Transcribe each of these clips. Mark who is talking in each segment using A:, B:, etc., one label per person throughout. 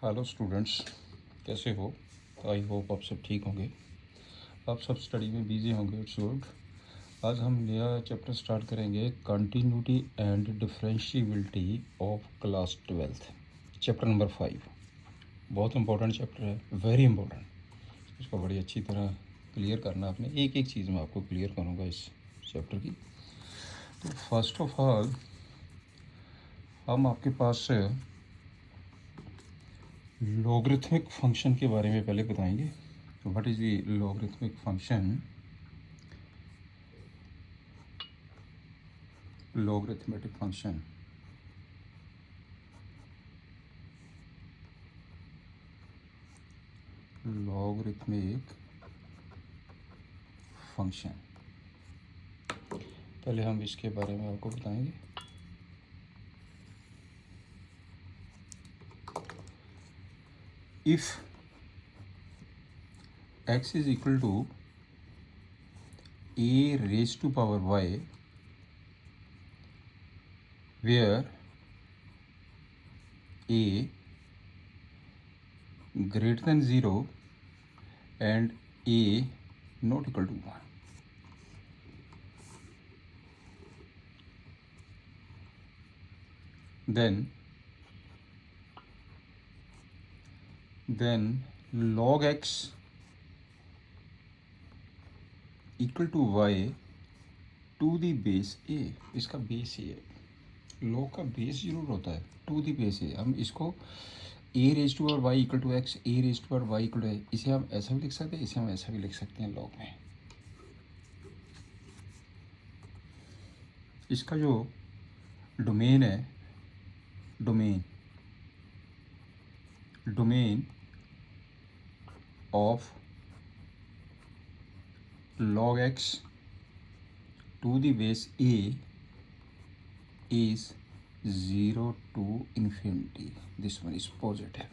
A: Hello students, कैसे हो? I hope आप सब ठीक होंगे। आप सब स्टडी में बिजी होंगे, इट्स गुड। आज हम नया चैप्टर स्टार्ट करेंगे, continuity and differentiability of class 12th, chapter number 5। बहुत इंपॉर्टेंट चैप्टर है, वेरी इंपॉर्टेंट। इसको बड़ी अच्छी तरह क्लियर करना आपने। एक एक चीज़ मैं आपको क्लियर करूँगा इस चैप्टर की। तो फर्स्ट ऑफ ऑल हम आपके पास लॉगरिथमिक फंक्शन के बारे में पहले बताएंगे। What is the logarithmic function? logarithmic function logarithmic function पहले हम इसके बारे में आपको बताएंगे। If x is equal to a raised to power y where a greater than 0 and a not equal to 1, then log x equal to y to the base a. इसका base ए है, log का base जरूर होता है, to the base A. हम इसको A raise to और Y equal to X, A raise to और वाई इक्वल टू, इसे हम ऐसा भी लिख सकते हैं, इसे हम ऐसा भी लिख सकते हैं लॉग में। इसका जो डोमेन है, domain of log x to the base a is 0 to infinity. This one is positive.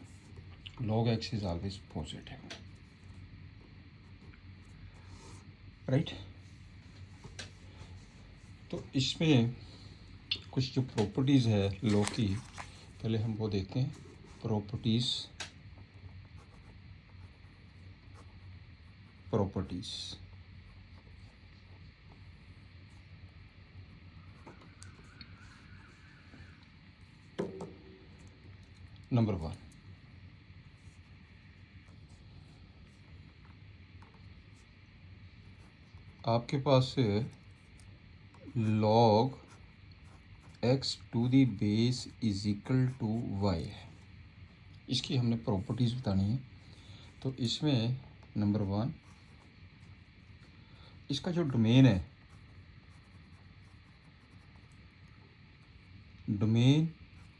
A: Log x is always positive, right? तो इसमें कुछ जो प्रॉपर्टीज़ है लॉग की, पहले हम वो देखते हैं। प्रॉपर्टीज़ नंबर 1, आपके पास log x to the base is equal to Y है। इसकी हमने प्रॉपर्टीज़ बतानी है। तो इसमें नंबर 1, इसका जो डोमेन है, डोमेन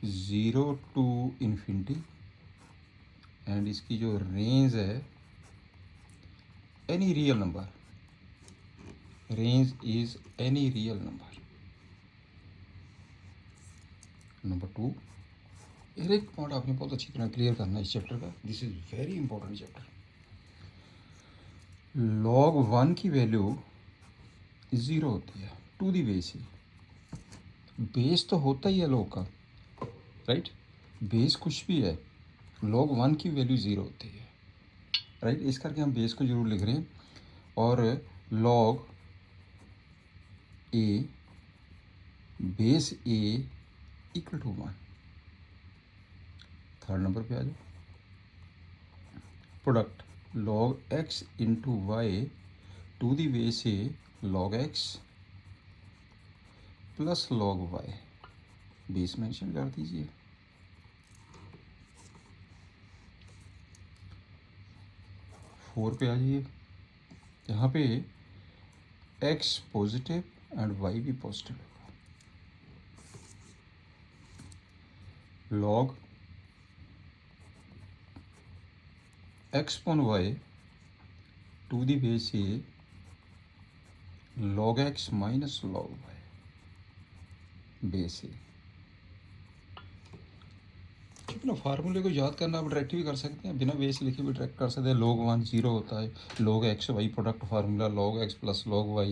A: 0 टू इन्फिनिटी, एंड इसकी जो रेंज है any real number, range is any real number. Number 2, एक पॉइंट आपने बहुत अच्छी तरह क्लियर करना है इस चैप्टर का, this is very important chapter. log 1 की वैल्यू 0 होती है टू दी बेस ही। बेस तो होता ही है log का, राइट? बेस कुछ भी है, log 1 की वैल्यू 0 होती है, राइट? इस करके हम बेस को जरूर लिख रहे हैं। और log a base a equal to 1। Third number पे आ जाओ, product log x into Y to the base a log x plus log y, base mention कर दीजिए। फोर पे आ जाइए, यहाँ पे x पॉजिटिव एंड y भी पॉजिटिव होगा। log x upon y to the base a log x minus log y base a। ठीक है ना? फार्मूले को याद करना आप डायरेक्ट भी कर सकते हैं, बिना बेस लिखे भी डायरेक्ट कर सकते हैं। log 1 0 होता है, log x y product formula log x plus log y,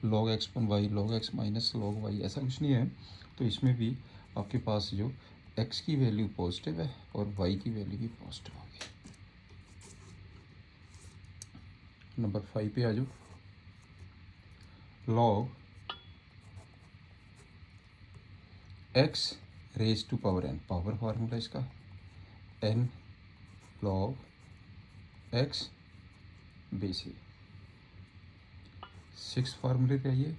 A: log x अपन y log x minus log y, ऐसा कुछ नहीं है। तो इसमें भी आपके पास जो x की वैल्यू पॉजिटिव है और y की वैल्यू भी पॉजिटिव होगी। नंबर 5 पे आ जाओ। log x raise to power n, power formula इसका n log x base A. 6 फार्मूले पे आइए।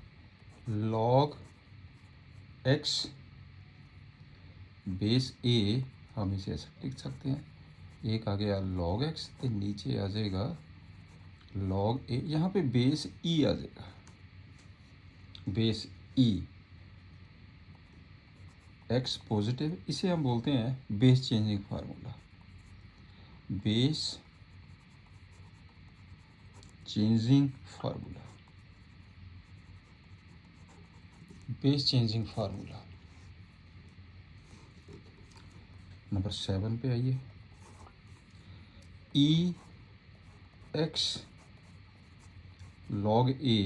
A: log x बेस ए, हम इसे ऐसे लिख सकते हैं, एक आ गया log x तो नीचे आ जाएगा log a, यहाँ पे बेस e आ जाएगा, बेस e x पॉजिटिव, इसे हम बोलते हैं base changing formula, base changing formula, base changing formula. Number 7 पे आइए। e x log a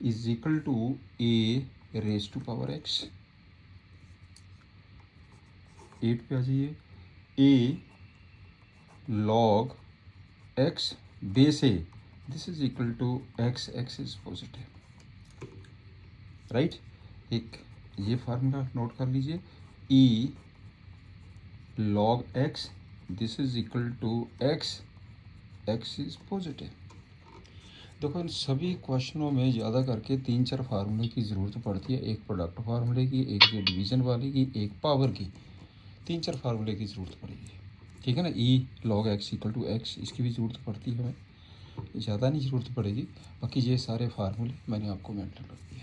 A: is equal to a raise to power x। 8 पे आ जाइए। a log x base a, this is equal to x, x is positive, right. एक ये formula note कर लीजिए, e log x, this is equal to x, x is positive. देखो इन सभी क्वेश्चनों में ज़्यादा करके 3-4 फार्मूले की ज़रूरत पड़ती है, एक प्रोडक्ट फार्मूले की, एक ये डिवीज़न वाले की, एक पावर की, 3-4 फार्मूले की ज़रूरत पड़ेगी, ठीक है ना। e log x equal to x, इसकी भी ज़रूरत पड़ती है हमें, ज़्यादा नहीं ज़रूरत पड़ेगी, बाकी ये सारे फार्मूले मैंने आपको मेंशन कर दिए।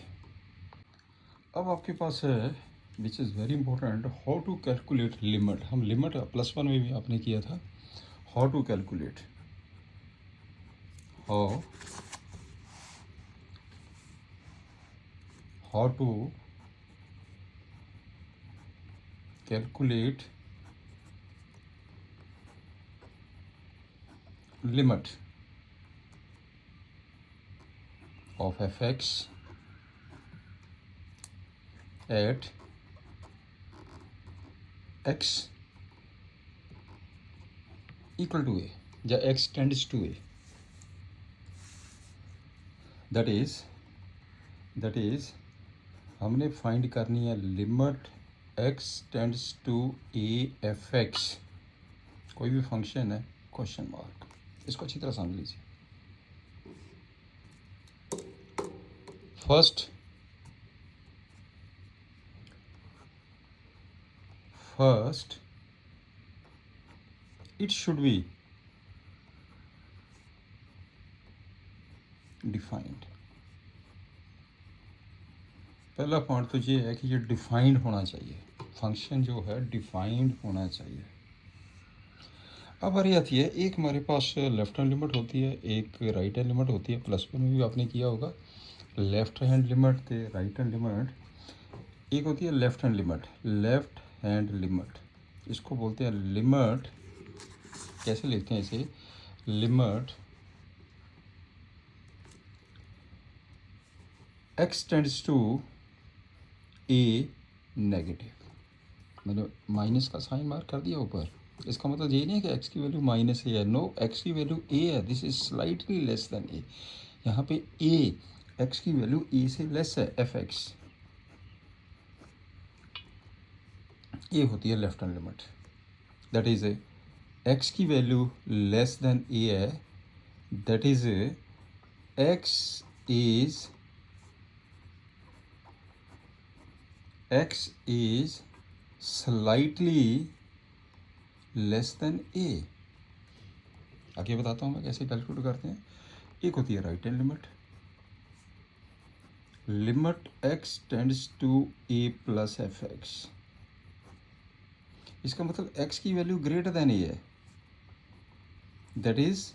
A: अब आपके पास है which is very important, how to calculate limit. हम लिमिट +1 में भी आपने किया था। How to calculate, how to calculate limit of fx at x equal to a या x tends to a, that is हमने फाइंड करनी है limit x tends to a F X, कोई भी फंक्शन है, क्वेश्चन मार्क, इसको अच्छी तरह समझ लीजिए। First it should be defined. पहला पॉइंट तो ये है कि ये डिफाइंड होना चाहिए, फंक्शन जो है डिफाइंड होना चाहिए। अब बारी आती है, एक हमारे पास लेफ्ट हैंड लिमिट होती है, एक राइट हैंड लिमिट होती है। +1 में भी आपने किया होगा, लेफ्ट हैंड लिमिट थे, राइट हैंड लिमिट। एक होती है left hand limit, left hand limit, इसको बोलते हैं लिमिट, कैसे लिखते हैं इसे, limit x tends to a negative. मैंने माइनस का साइन मार्क कर दिया ऊपर, इसका मतलब ये नहीं है कि x की वैल्यू -a है, नो, x की वैल्यू a है, this is slightly less than a। यहाँ पे a, x की वैल्यू a से लेस है, fx, ये होती है left hand limit. That is x की वैल्यू लेस देन a है, that is x is slightly less than a। आगे बताता हूँ मैं कैसे कैलकुलेट करते हैं। एक होती है right hand limit, limit x tends to a plus f x, इसका मतलब x की वैल्यू ग्रेटर देन a है, that is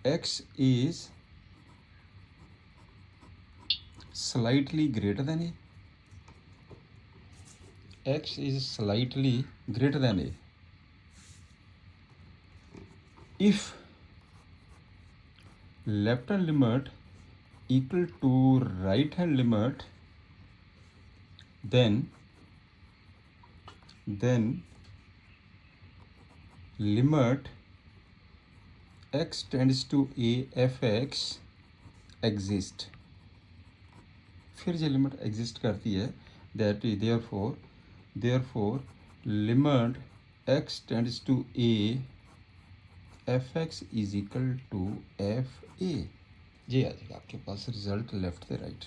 A: x is slightly greater than a, x is slightly greater than a if left hand limit equal to right hand limit, then then limit x tends to a F x exist. फिर ये limit exist करती है, that is therefore limit x tends to a F x is equal to f a. ये आ जाएगा आपके पास result left से राइट।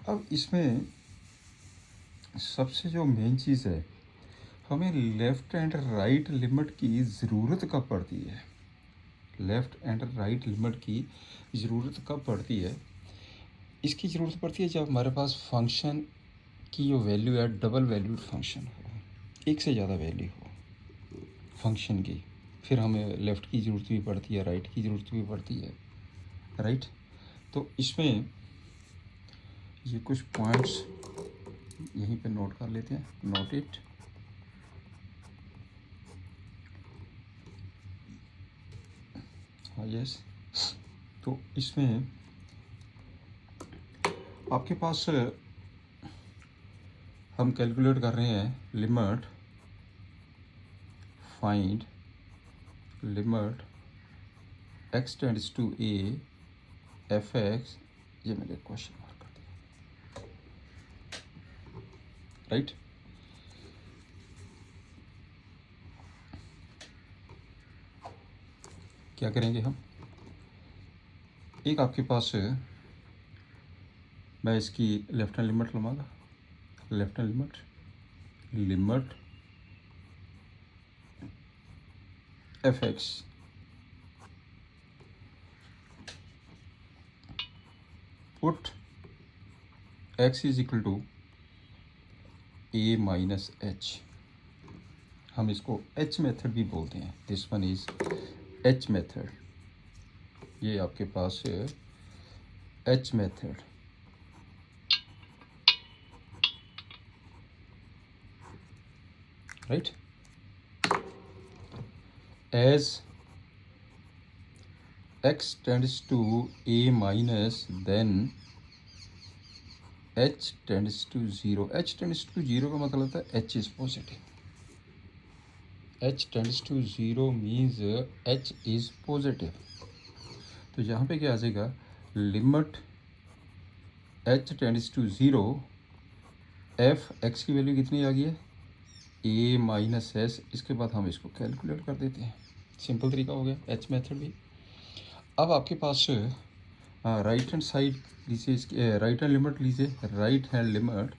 A: अब इसमें सबसे जो मेन चीज़ है, हमें लेफ़्ट एंड राइट लिमिट की ज़रूरत कब पड़ती है? लेफ़्ट एंड राइट लिमिट की ज़रूरत कब पड़ती है? इसकी ज़रूरत पड़ती है जब हमारे पास फंक्शन की जो वैल्यू है डबल वैल्यूड फंक्शन हो, एक से ज़्यादा वैल्यू हो फंक्शन की। फिर हमें लेफ़्ट की ज़रूरत भी पड़ती है, राइट की ज़रूरत भी पड़ती है, राइट। तो इसमें ये कुछ पॉइंट्स यहीं पे नोट कर लेते हैं, नोट इट। हाँ यस। तो इसमें आपके पास हम कैलकुलेट कर रहे हैं limit find limit x tends to a F x, ये मैंने क्वेश्चन मार्क कर दिया, राइट। क्या करेंगे हम, एक आपके पास मैं इसकी लेफ्ट हैंड लिमिट लूँगा, left hand limit f x put x is equal to a minus h. हम इसको h मेथड भी बोलते हैं, this one is h method. ये आपके पास है h method, right. As x tends to a minus then h tends to zero. h tends to zero का मतलब होता है h is positive. h tends to zero means h is positive. तो यहाँ पे क्या आ जाएगा, limit h tends to zero, f x की वैल्यू कितनी आ गई है, a माइनस एस। इसके बाद हम इसको कैलकुलेट कर देते हैं, सिंपल तरीका हो गया, h मेथड भी। अब आपके पास राइट हैंड साइड लीजिए, इसकी राइट हैंड लिमिट लीजिए, राइट हैंड लिमिट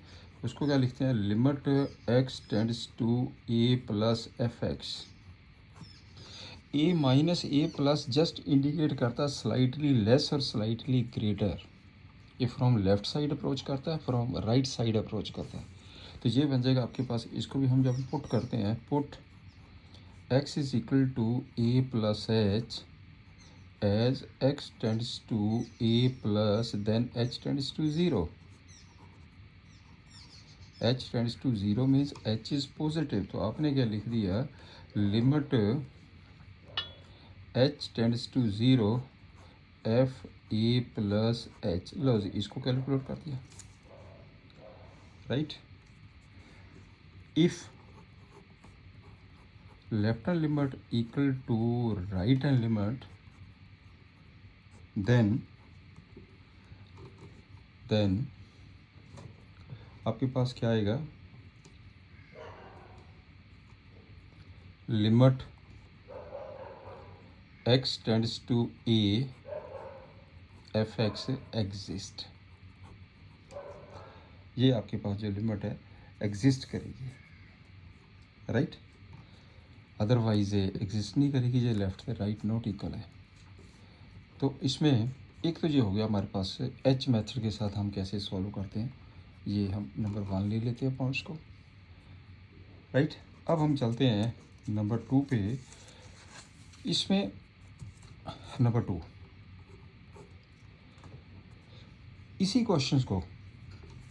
A: उसको क्या लिखते हैं, limit x tends to a plus f x. a minus a plus just indicate करता है स्लाइटली लेस और स्लाइटली ग्रेटर। ये फ्रॉम लेफ्ट साइड अप्रोच करता है, फ्रॉम राइट साइड अप्रोच करता है। तो ये बन जाएगा आपके पास, इसको भी हम जब पुट करते हैं, put x is equal to a plus h as x tends to a plus then h tends to zero. h tends to zero means h is positive. तो आपने क्या लिख दिया, limit h tends to zero f a plus h. लो जी, इसको calculate कर दिया, right. If left hand limit equal to right hand limit then आपके पास क्या आएगा, limit x tends to a F x exist. ये आपके पास जो लिमिट है एग्जिस्ट करेगी, राइट। अदरवाइज एग्जिस्ट नहीं करेगी, ये लेफ्ट से राइट नॉट इक्वल है। तो इसमें एक तो ये हो गया हमारे पास h मेथड के साथ हम कैसे सॉल्व करते हैं, ये हम नंबर 1 ले लेते हैं पॉइंट्स को, राइट। अब हम चलते हैं नंबर 2 पे। इसमें नंबर 2, इसी क्वेश्चंस को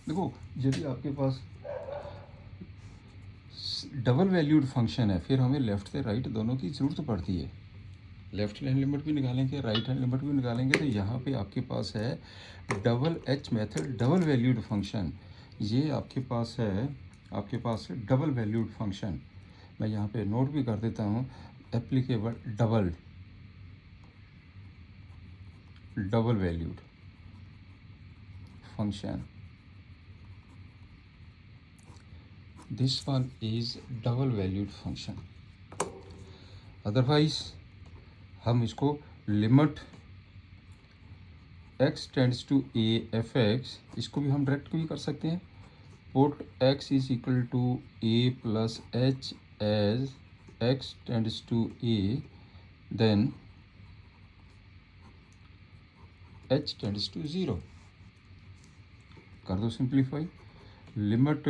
A: देखो, यदि आपके पास डबल वैल्यूड फंक्शन है, फिर हमें लेफ़्ट से राइट दोनों की ज़रूरत पड़ती है। लेफ़्ट हैंड लिमिट भी निकालेंगे, राइट हैंड लिमिट भी निकालेंगे। तो यहाँ पे आपके पास है double h method, double valued function. ये आपके पास है आपके पास डबल वैल्यूड फंक्शन, मैं यहाँ पे नोट भी कर देता हूँ, applicable double valued function, this one is double valued function. Otherwise हम इसको limit x tends to a F x, इसको भी हम डायरेक्ट भी कर सकते हैं, put x is equal to a plus h as x tends to a, then h tends to 0, कर दो simplify, limit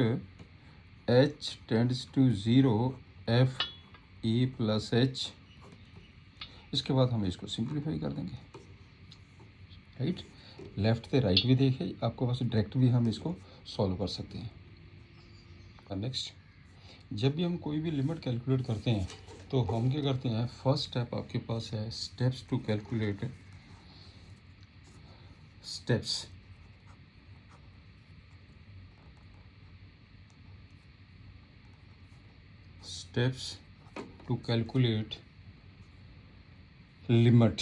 A: h tends to 0 f a plus h, इसके बाद हम इसको सिंप्लीफाई कर देंगे, राइट। लेफ्ट से राइट भी देखे आपको, बस डायरेक्ट भी हम इसको सॉल्व कर सकते हैं। नेक्स्ट, जब भी हम कोई भी लिमिट कैलकुलेट करते हैं तो हम क्या करते हैं, फर्स्ट स्टेप आपके पास है steps to calculate steps. Steps to calculate limit.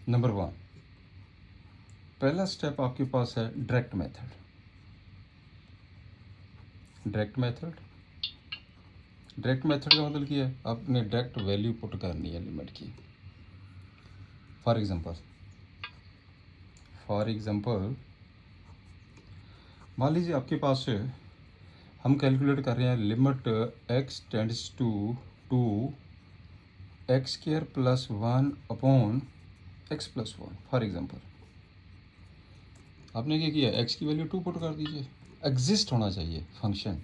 A: Number 1, पहला स्टेप आपके पास है डायरेक्ट मेथड। डायरेक्ट मेथड का मतलब क्या है, आपने डायरेक्ट वैल्यू पुट करनी है लिमिट की। फॉर एग्जांपल मान लीजिए आपके पास हम कैलकुलेट कर रहे हैं limit x tends to 2 x square plus 1 upon x plus 1। For example आपने क्या किया, x की वैल्यू 2 पुट कर दीजिए, एग्जिस्ट होना चाहिए फंक्शन,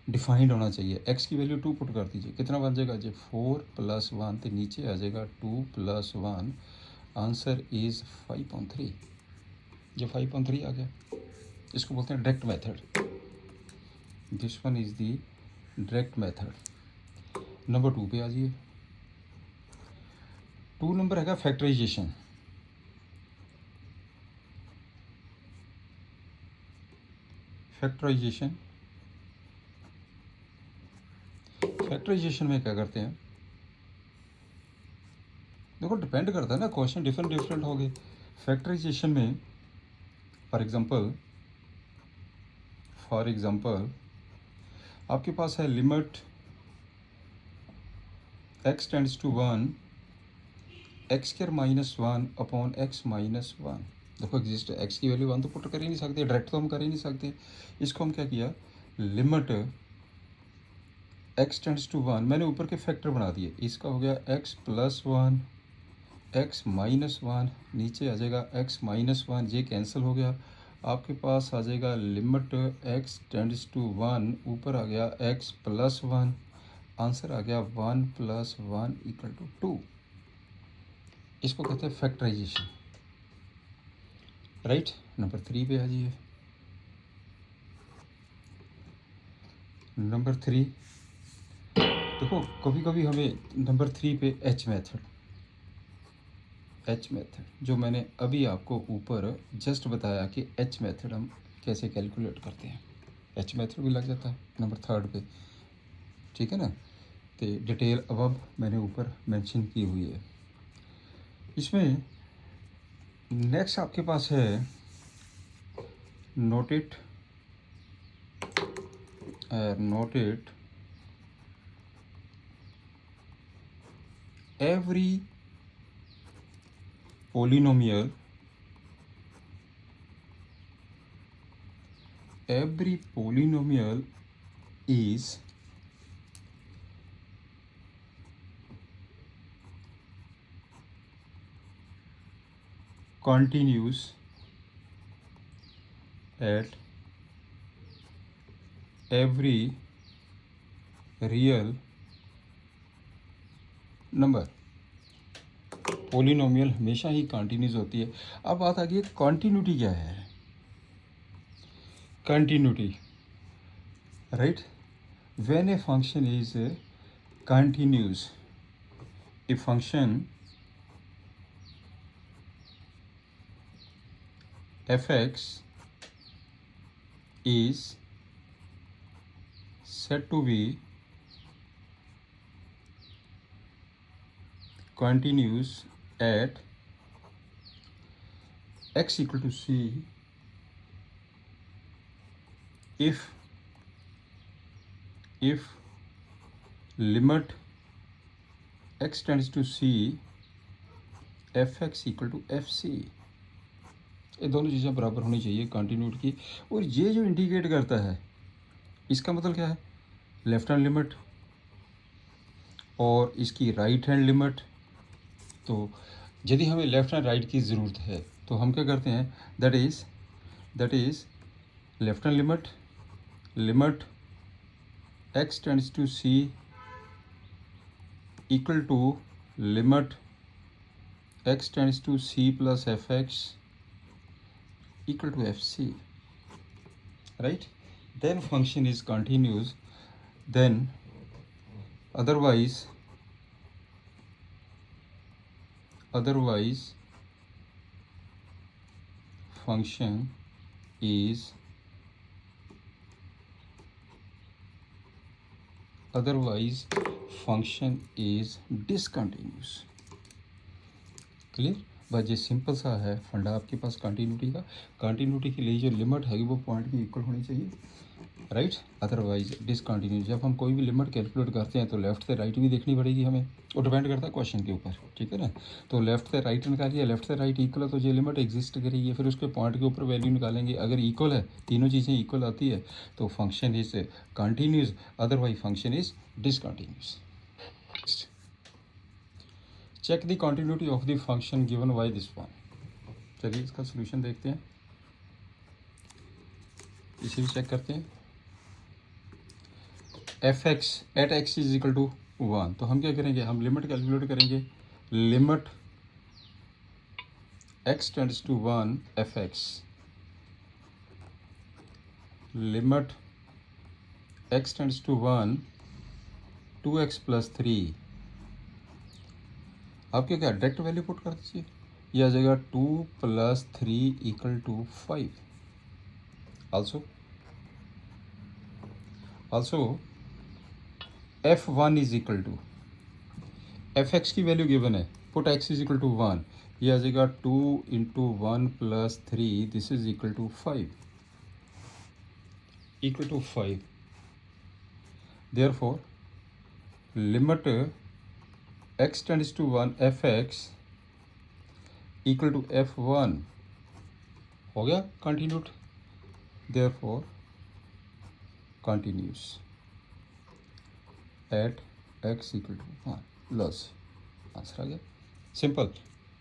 A: डिफाइंड होना चाहिए, x की वैल्यू 2 पुट कर दीजिए, कितना बन जाएगा जी 4 प्लस 1, तो नीचे आ जाएगा 2 प्लस 1, आंसर इज़ 5.3। जो 5.3 आ गया, इसको बोलते हैं direct method. This one is the direct method. Number 2 पे आ जाइए। 2 नंबर हैगा फैक्टराइजेशन। फैक्टराइजेशन में क्या करते हैं, देखो डिपेंड करता है ना, क्वेश्चन डिफरेंट हो गए। फैक्टराइजेशन में फॉर एग्जांपल आपके पास है limit x tends to 1 x square minus 1 upon x minus 1। देखो एग्जिस्ट है, x की वैल्यू 1 तो पुट कर ही नहीं सकते, डायरेक्ट तो हम कर ही नहीं सकते। इसको हम क्या किया, लिमिट x टेंड्स टू 1, मैंने ऊपर के फैक्टर बना दिए, इसका हो गया x प्लस 1 x माइनस 1, नीचे आ जाएगा x माइनस 1, ये कैंसिल हो गया, आपके पास आ जाएगा लिमिट x टेंड्स टू 1, ऊपर आ गया x प्लस 1, आंसर आ गया 1 प्लस 1 इक्वल टू 2। इसको कहते हैं फैक्टराइजेशन, राइट। नंबर 3 पे आ जाइए। नंबर 3 देखो, कभी कभी हमें नंबर 3 पे एच मेथड जो मैंने अभी आपको ऊपर जस्ट बताया कि एच मेथड हम कैसे कैलकुलेट करते हैं, एच मेथड भी लग जाता है नंबर 3 पे, ठीक है ना। तो डिटेल अब मैंने ऊपर मेंशन की हुई है। इसमें नेक्स्ट आपके पास है note it every polynomial is continuous at every real number. Polynomial हमेशा ही कंटिन्यूस होती है। अब बात आ गई कॉन्टिन्यूटी क्या है, continuity, right. When a function is continuous, a function f x is said to be continuous at x equal to c if limit x tends to c fx equal to fc। ये दोनों चीज़ें बराबर होनी चाहिए continuity की। और ये जो इंडिकेट करता है इसका मतलब क्या है, लेफ्ट हैंड लिमिट और इसकी राइट हैंड लिमिट। तो यदि हमें लेफ्ट हैंड राइट की ज़रूरत है तो हम क्या करते हैं, that is left hand limit x tends to c equal to limit x tends to c plus fx equal to fc, right? Then function is continuous, then otherwise function is discontinuous। Clear? बस ये simple सा है फंडा आपके पास continuity का। Continuity के लिए जो लिमिट है वो पॉइंट की इक्वल होनी चाहिए, राइट? Otherwise discontinuous. जब हम कोई भी लिमिट कैलकुलेट करते हैं तो लेफ्ट से राइट भी देखनी पड़ेगी हमें, वो डिपेंड करता है क्वेश्चन के ऊपर, ठीक है ना। तो लेफ्ट से राइट निकालिए, लेफ्ट से राइट इक्वल है तो ये लिमिट एग्जिस्ट करेगी, फिर उसके पॉइंट के ऊपर वैल्यू निकालेंगे। अगर इक्वल है, तीनों चीज़ें इक्वल आती है तो function is continuous, otherwise function is discontinuous. Check the continuity of the function given by this one. चलिए इसका सोल्यूशन देखते हैं, इसे भी चेक करते हैं। F x at x is equal to 1, तो हम क्या करेंगे, हम लिमिट कैलकुलेट करेंगे। Limit x tends to 1 f x, limit x tends to 1 2x plus 3। आप क्या डायरेक्ट वैल्यू पुट कर दीजिए, यह आ जाएगा 2 plus 3 equal to 5। Also f1 is equal to, f x की वैल्यू गिवन है, put x is equal to 1, यह आ जाएगा 2 into 1 plus 3, this is equal to 5, therefore limit x tends to 1 f x equal to f1 हो गया continuity, therefore continuous at x equal to 1 plus, answer आ गया simple.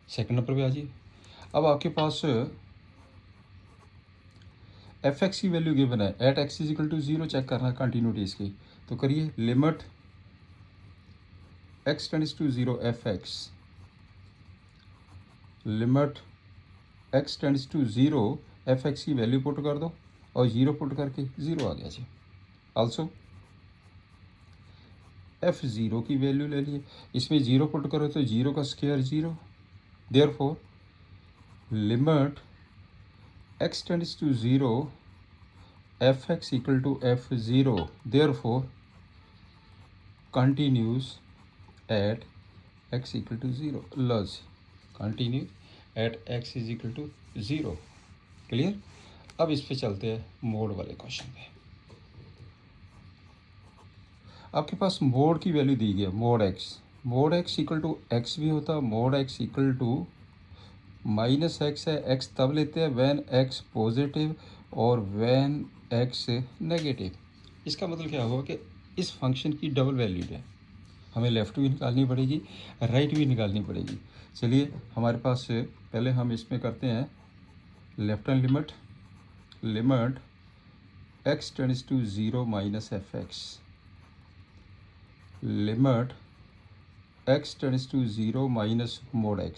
A: Second number पे आ जाइए। अब आपके पास एफ एक्स की वैल्यू गिवन है, at x is equal to 0 check करना है कंटिन्यूटी इसकी, तो करिए। Limit x tends to 0 f x, limit x tends to 0 f x की वैल्यू पुट कर दो और 0 पुट करके 0 आ गया जी। आल्सो f0 की वैल्यू ले लिए, इसमें 0 पुट करो तो 0 का square 0, therefore limit x tends to 0 f x equal to f0, therefore continuous at x equal to 0, laws continue at x is equal to 0। Clear? अब इस पे चलते हैं मोड वाले क्वेश्चन पे। आपके पास मोड की वैल्यू दी गई है, mod x equal to x भी होता है, mod x equal to minus x है। x तब लेते हैं व्हेन x पॉजिटिव और व्हेन x नेगेटिव। इसका मतलब क्या होगा कि इस फंक्शन की डबल वैल्यू है, हमें लेफ़्ट भी निकालनी पड़ेगी, राइट भी निकालनी पड़ेगी। चलिए हमारे पास पहले हम इसमें करते हैं left hand limit x tends to 0 minus f x, limit x tends to 0 minus mod x,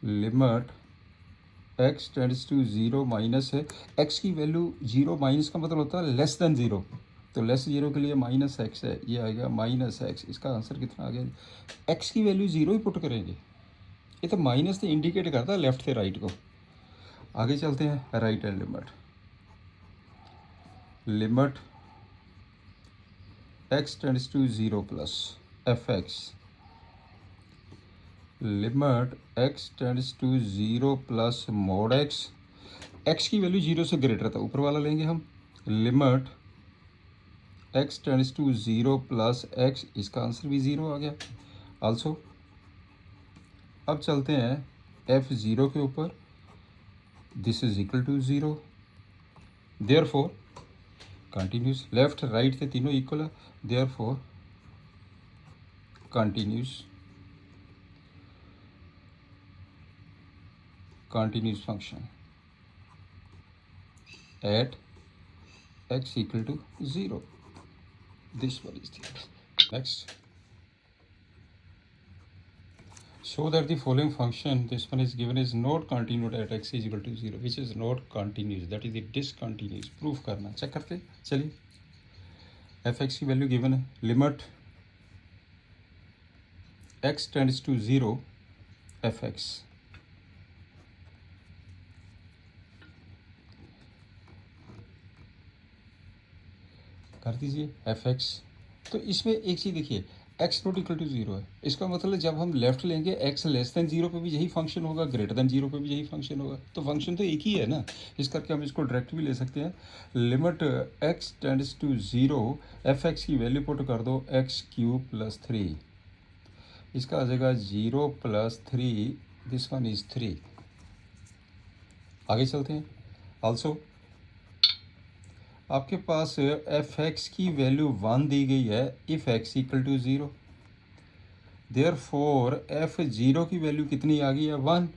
A: limit x tends to 0 minus है, x की वैल्यू 0 माइनस का मतलब होता है लेस देन 0, तो लेस 0 के लिए माइनस एक्स है, ये आएगा माइनस एक्स। इसका आंसर कितना आ गया, x की वैल्यू 0 ही पुट करेंगे, ये तो माइनस से इंडिकेट करता है लेफ्ट से राइट को। आगे चलते हैं right hand limit x tends to 0 plus f x, limit x tends to 0 plus mod x की वैल्यू 0 से ग्रेटर था, ऊपर वाला लेंगे हम, limit x tends to 0 plus x, इसका आंसर भी 0 आ गया आल्सो। अब चलते हैं f0 के ऊपर, this is equal to 0, therefore continuous, left right थे तीनों इक्वल है, therefore continuous function at x equal to 0. This one is there. Next, show that the following function, this one is given, is not continued at x is equal to 0, which is not continuous, that is the discontinuous. Proof करना, check करते चलिए। f(x) की value given है, limit x tends to 0 f(x), कर दीजिए f(x). तो इसमें एक चीज़ देखिए, x नॉट इक्वल टू 0 है, इसका मतलब जब हम लेफ्ट लेंगे x लेस देन 0 पे भी यही फंक्शन होगा, ग्रेटर देन 0 पे भी यही फंक्शन होगा, तो फंक्शन तो एक ही है ना। इस करके हम इसको डायरेक्ट भी ले सकते हैं, limit x tends to 0 f(x) की वैल्यू पुट कर दो x³ प्लस 3, इसका आ जाएगा 0 प्लस 3, दिस वन इज 3। आगे चलते हैं। आल्सो आपके पास f(x) की वैल्यू 1 दी गई है, if x equal to 0, therefore f0 की वैल्यू कितनी आ गई है, 1।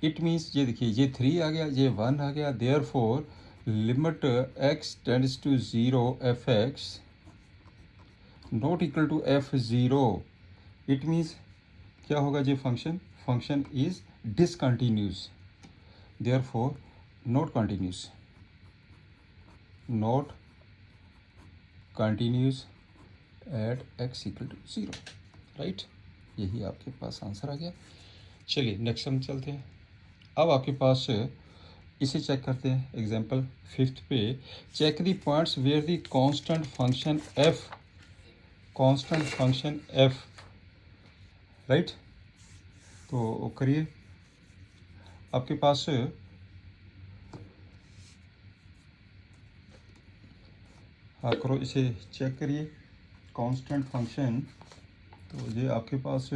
A: इट मीन्स ये देखिए, ये 3 आ गया, ये 1 आ गया, therefore limit x tends to 0 f(x) not equal to f0। It means क्या होगा, ये function is discontinuous, therefore not continuous, not continuous at x equal to 0, right. यही आपके पास आंसर आ गया। चलिए नेक्स्ट हम चलते हैं। अब आपके पास इसे चेक करते हैं, एग्जांपल 5th पे, check the points where the constant function f, right. तो करिए, आपके पास आप करो, इसे चेक करिए, कांस्टेंट फंक्शन, तो ये आपके पास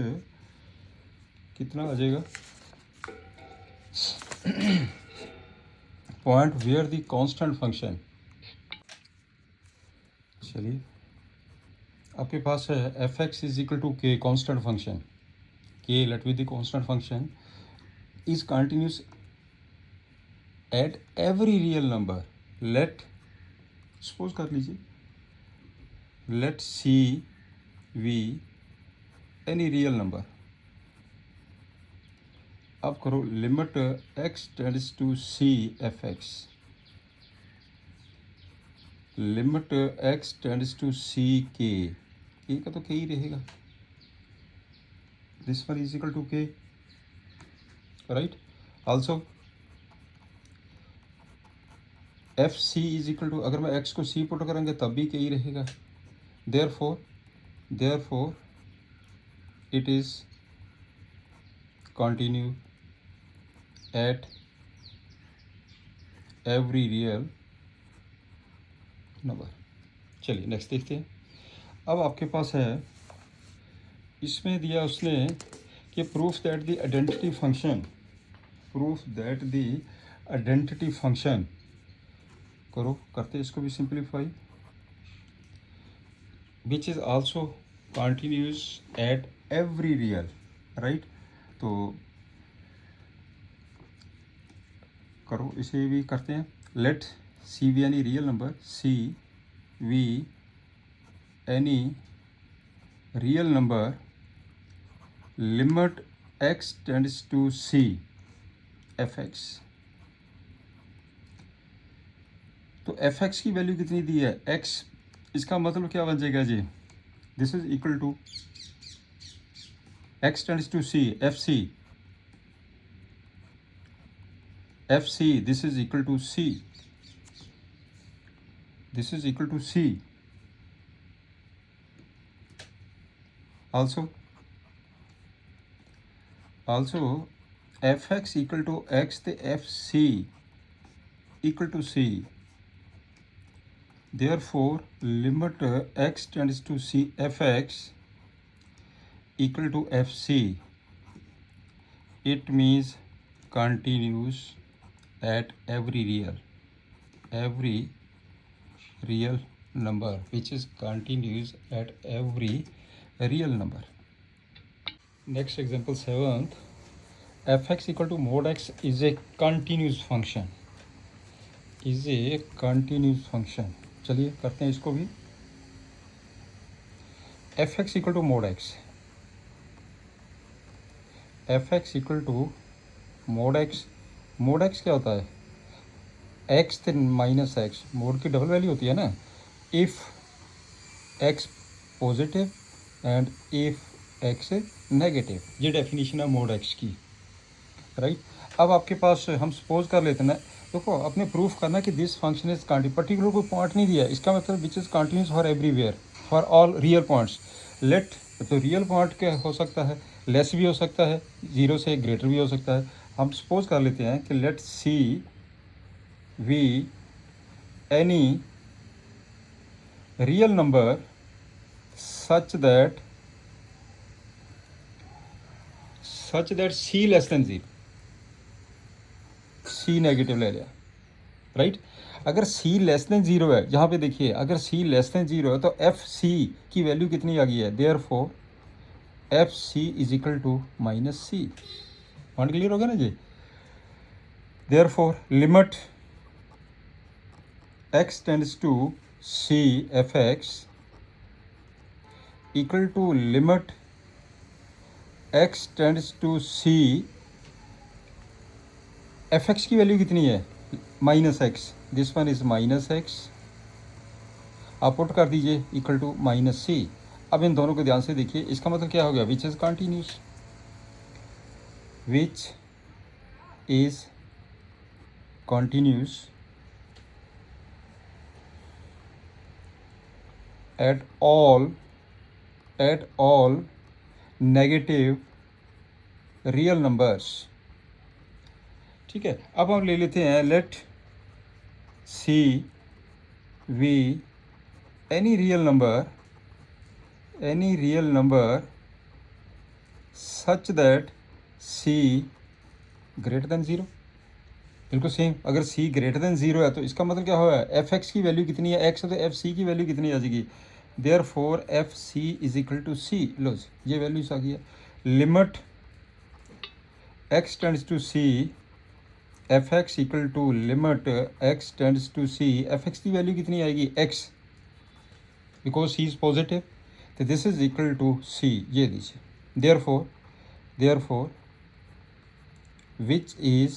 A: कितना आ जाएगा, point where the constant function. चलिए, आपके पास है f(x) is equal to k, constant function k, let with the constant function is continuous at every real number, let suppose कर लीजिए, let c be any real number. अब करो, limit x tends to c f(x), limit x tends to c k, k का तो k ही रहेगा, this one is equal to k, right. Also F c is equal to, अगर मैं x को c put करेंगे तब भी k ही रहेगा, therefore it is continue eight every real number. चलिए नेक्स्ट देखते हैं। अब आपके पास है, इसमें दिया उसने कि proof that the identity function, करो, करते इसको भी simplify, which is also continuous at every real, right. तो करो, इसे भी करते हैं, let c be any real number, c be any real number, limit x tends to c f(x), तो f(x) की वैल्यू कितनी दी है, x, इसका मतलब क्या बन जाएगा जी, this is equal to x tends to c fc, this is equal to c, this is equal to c, also fx equal to x ਤੇ fc equal to c, therefore limit x tends to c fx equal to fc, it means continues at every real number, which is continues at every real number. Next example 7th, fx equal to mod x is a continuous function, चलिए करते हैं इसको भी. fx equal to mod x, fx equal to mod x क्या होता है, x थे minus x, mode की डबल वैल्यू होती है ना, if x positive and if x negative, ये डेफिनेशन है मोड x की, राइट. अब आपके पास हम सपोज कर लेते हैं ना, देखो अपने प्रूफ करना कि this function is continuous, particular कोई पॉइंट नहीं दिया, इसका मतलब which is continuous for everywhere, for all real points. Let, तो रियल पॉइंट क्या हो सकता है, लेस भी हो सकता है, 0 से ग्रेटर भी हो सकता है. हम सपोज कर लेते हैं कि let c be any real number such that c less than 0, c negative ले लिया, राइट. अगर सी लेस देन 0 है, यहाँ पे देखिए अगर सी लेस देन 0 है तो एफ सी की वैल्यू कितनी आ गई है, therefore f c is equal to minus c. Point clear हो गया ना जी. Therefore limit x tends to c f x equal to limit x tends to c f x की वैल्यू कितनी है, minus x, this one is minus x, आप put कर दीजिए इक्वल टू माइनस सी. अब इन दोनों को ध्यान से देखिए, इसका मतलब क्या हो गया, which is continuous, which is continuous at all negative real numbers. ठीक है. अब हम ले लेते हैं let c be any real number such that c greater than 0. बिल्कुल सेम, अगर सी ग्रेटर देन 0 है तो इसका मतलब क्या होगा, एफ एक्स की वैल्यू कितनी है, एक्स है तो एफ सी की वैल्यू कितनी आ जाएगी, therefore f c is equal to c. लो ये वैल्यूज आ गई है. Limit x tends to c f x equal to limit x tends to c, f x की वैल्यू कितनी आएगी, x, because c is positive, तो this is equal to c, ये दीजिए. Therefore which is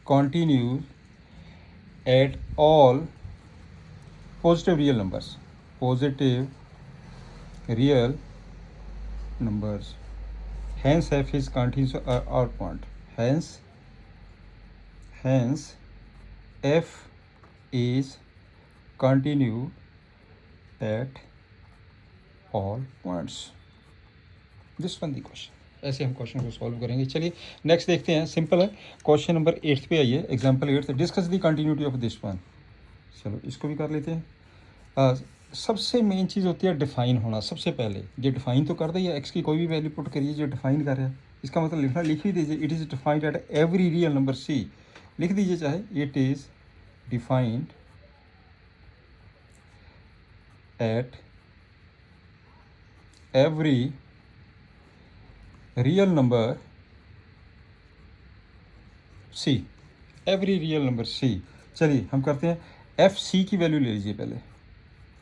A: continuous at all positive real numbers, hence f is continuous or point, hence f is continuous at all points. This one the question. ऐसे हम question को solve करेंगे. चलिए next देखते हैं, simple है. क्वेश्चन नंबर 8 पे आइए, example 8, discuss the continuity of this one. चलो इसको भी कर लेते हैं. सबसे मेन चीज़ होती है डिफाइन होना. सबसे पहले ये डिफाइन तो कर दिया, एक्स की कोई भी वैल्यू पुट करिए जो डिफाइन कर रहा है, इसका मतलब लिखना, लिख ही दीजिए it is defined at every real number c, लिख दीजिए चाहे, it is defined at every real number c, every real number c. चलिए हम करते हैं, एफ सी की वैल्यू ले लीजिए पहले.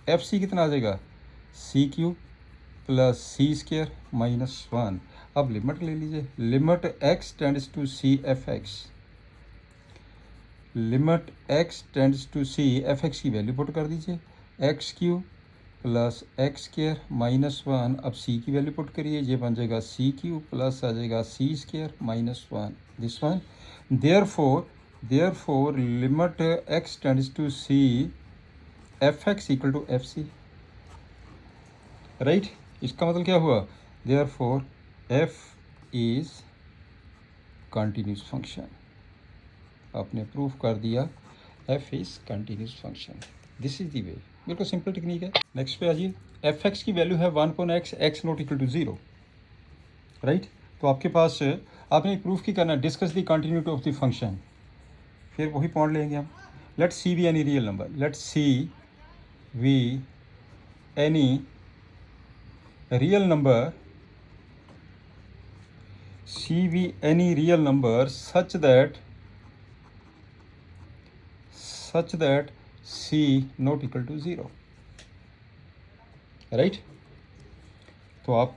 A: एफ सी कितना आ जाएगा, c cube plus c square minus 1. अब लिमिट ले लीजिए, limit x tends to c f x, limit x tends to c f x की वैल्यू पुट कर दीजिए, x cube plus x square minus 1. अब सी की वैल्यू पुट करिए, ये बन जाएगा सी क्यूब प्लस आ जाएगा c square minus 1, this one. Therefore limit x tends to c f x equal to f c, right. इसका मतलब क्या हुआ, therefore f is continuous function. आपने प्रूफ कर दिया f is continuous function. This is the way, बिल्कुल simple technique है। Next पे आइए, एफ एक्स की वैल्यू है 1/x, x not equal to 0, right. तो आपके पास आपने प्रूफ की करना, discuss the continuity of the function. फिर वही पॉइंट लेंगे हम, let c be any real number, let c be any real number, c be any real number such that c not equal to 0, right. तो आप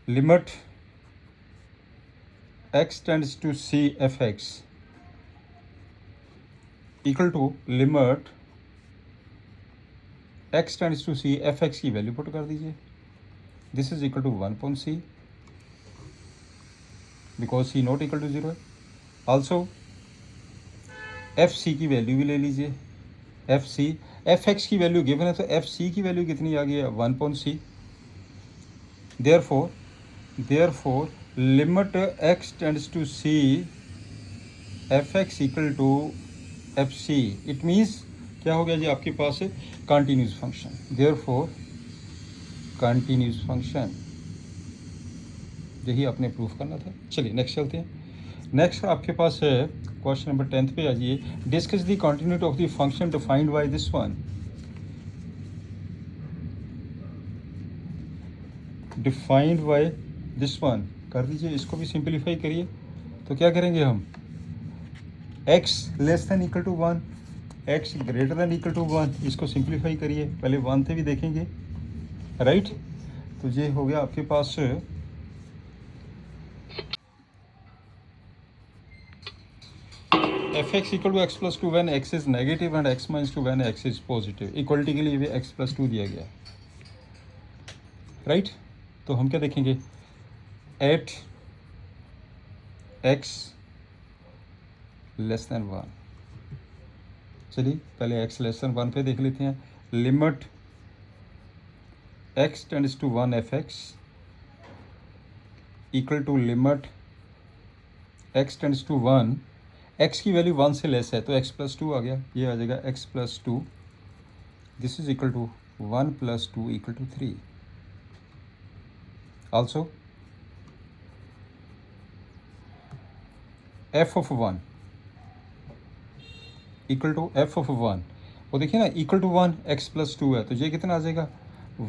A: limit x tends to c f x equal to limit x tends to c f x की value put कर दीजिए। This is equal to 1/c because c not equal to 0 है। Also F C की value भी ले लीजिए, F C, f x की value given है तो एफ सी की वैल्यू कितनी आ गई है, 1/c। Therefore limit x tends to c f x equal to f c, it means क्या हो गया जी आपके पास continuous function. Therefore continuous function, यही आपने प्रूफ करना था। चलिए नेक्स्ट चलते हैं। नेक्स्ट आपके पास है क्वेश्चन नंबर 10 पे आ जाइए, discuss the continuity of the function defined by this one. Defined by this one कर दीजिए, इसको भी सिंप्लीफाई करिए। तो क्या करेंगे हम, x less than equal to 1, x greater than equal to 1, इसको सिंप्लीफाई करिए, पहले 1 से भी देखेंगे, राइट। तो ये हो गया आपके पास f x equal to x plus two when x is negative and x minus two when x is positive. Equality के लिए भी एक्स प्लस टू दिया गया, राइट। तो हम क्या देखेंगे, एट एक्स लेस देन 1। चलिए पहले एक्स लेस देन 1 पे देख लेते हैं। Limit x tends to 1 f x equal to limit x tends to 1, x की वैल्यू 1 से लेस है तो एक्स प्लस टू आ गया, ये आ जाएगा x plus two. This is equal to 1 plus 2 equal to 3। Also f of 1 equal to f of 1, वो देखिए ना इक्वल टू 1 एक्स प्लस 2 है तो ये कितना आ जाएगा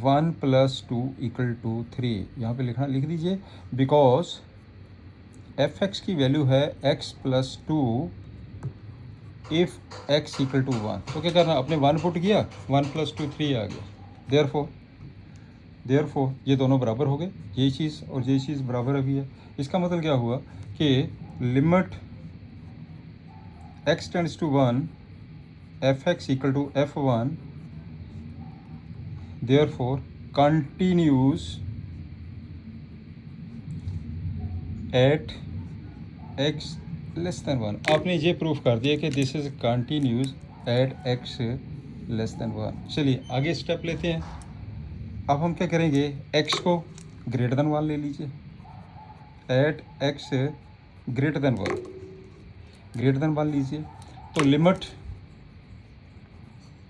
A: 1 प्लस 2 इक्वल टू 3। यहाँ पे लिख दीजिए, बिकॉज एफ एक्स की वैल्यू है x plus two if x equal to 1। तो क्या करना, आपने 1 पुट किया, 1 प्लस 2 3 आ गया। देयरफॉर ये दोनों बराबर हो गए, ये चीज़ और ये चीज़ बराबर अभी है। इसका मतलब क्या हुआ कि limit x tends to 1 f x equal to f1, therefore continuous at x less than 1। आपने ये प्रूफ कर दिया कि this is continuous at x less than 1। चलिए आगे स्टेप लेते हैं। अब हम क्या करेंगे, x को ग्रेटर देन 1 ले लीजिए, एट x ग्रेटर देन 1 लीजिए। तो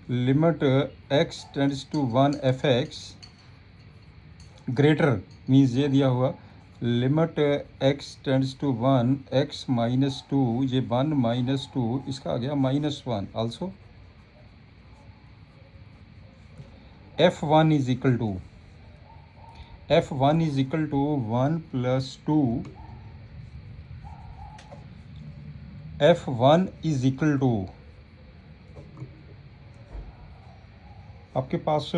A: limit x tends to 1 f x greater means ये दिया हुआ limit x tends to 1 x minus 2, ये 1 माइनस 2 इसका आ गया -1। Also f1 is equal to 1 plus 2, f1 is equal to आपके पास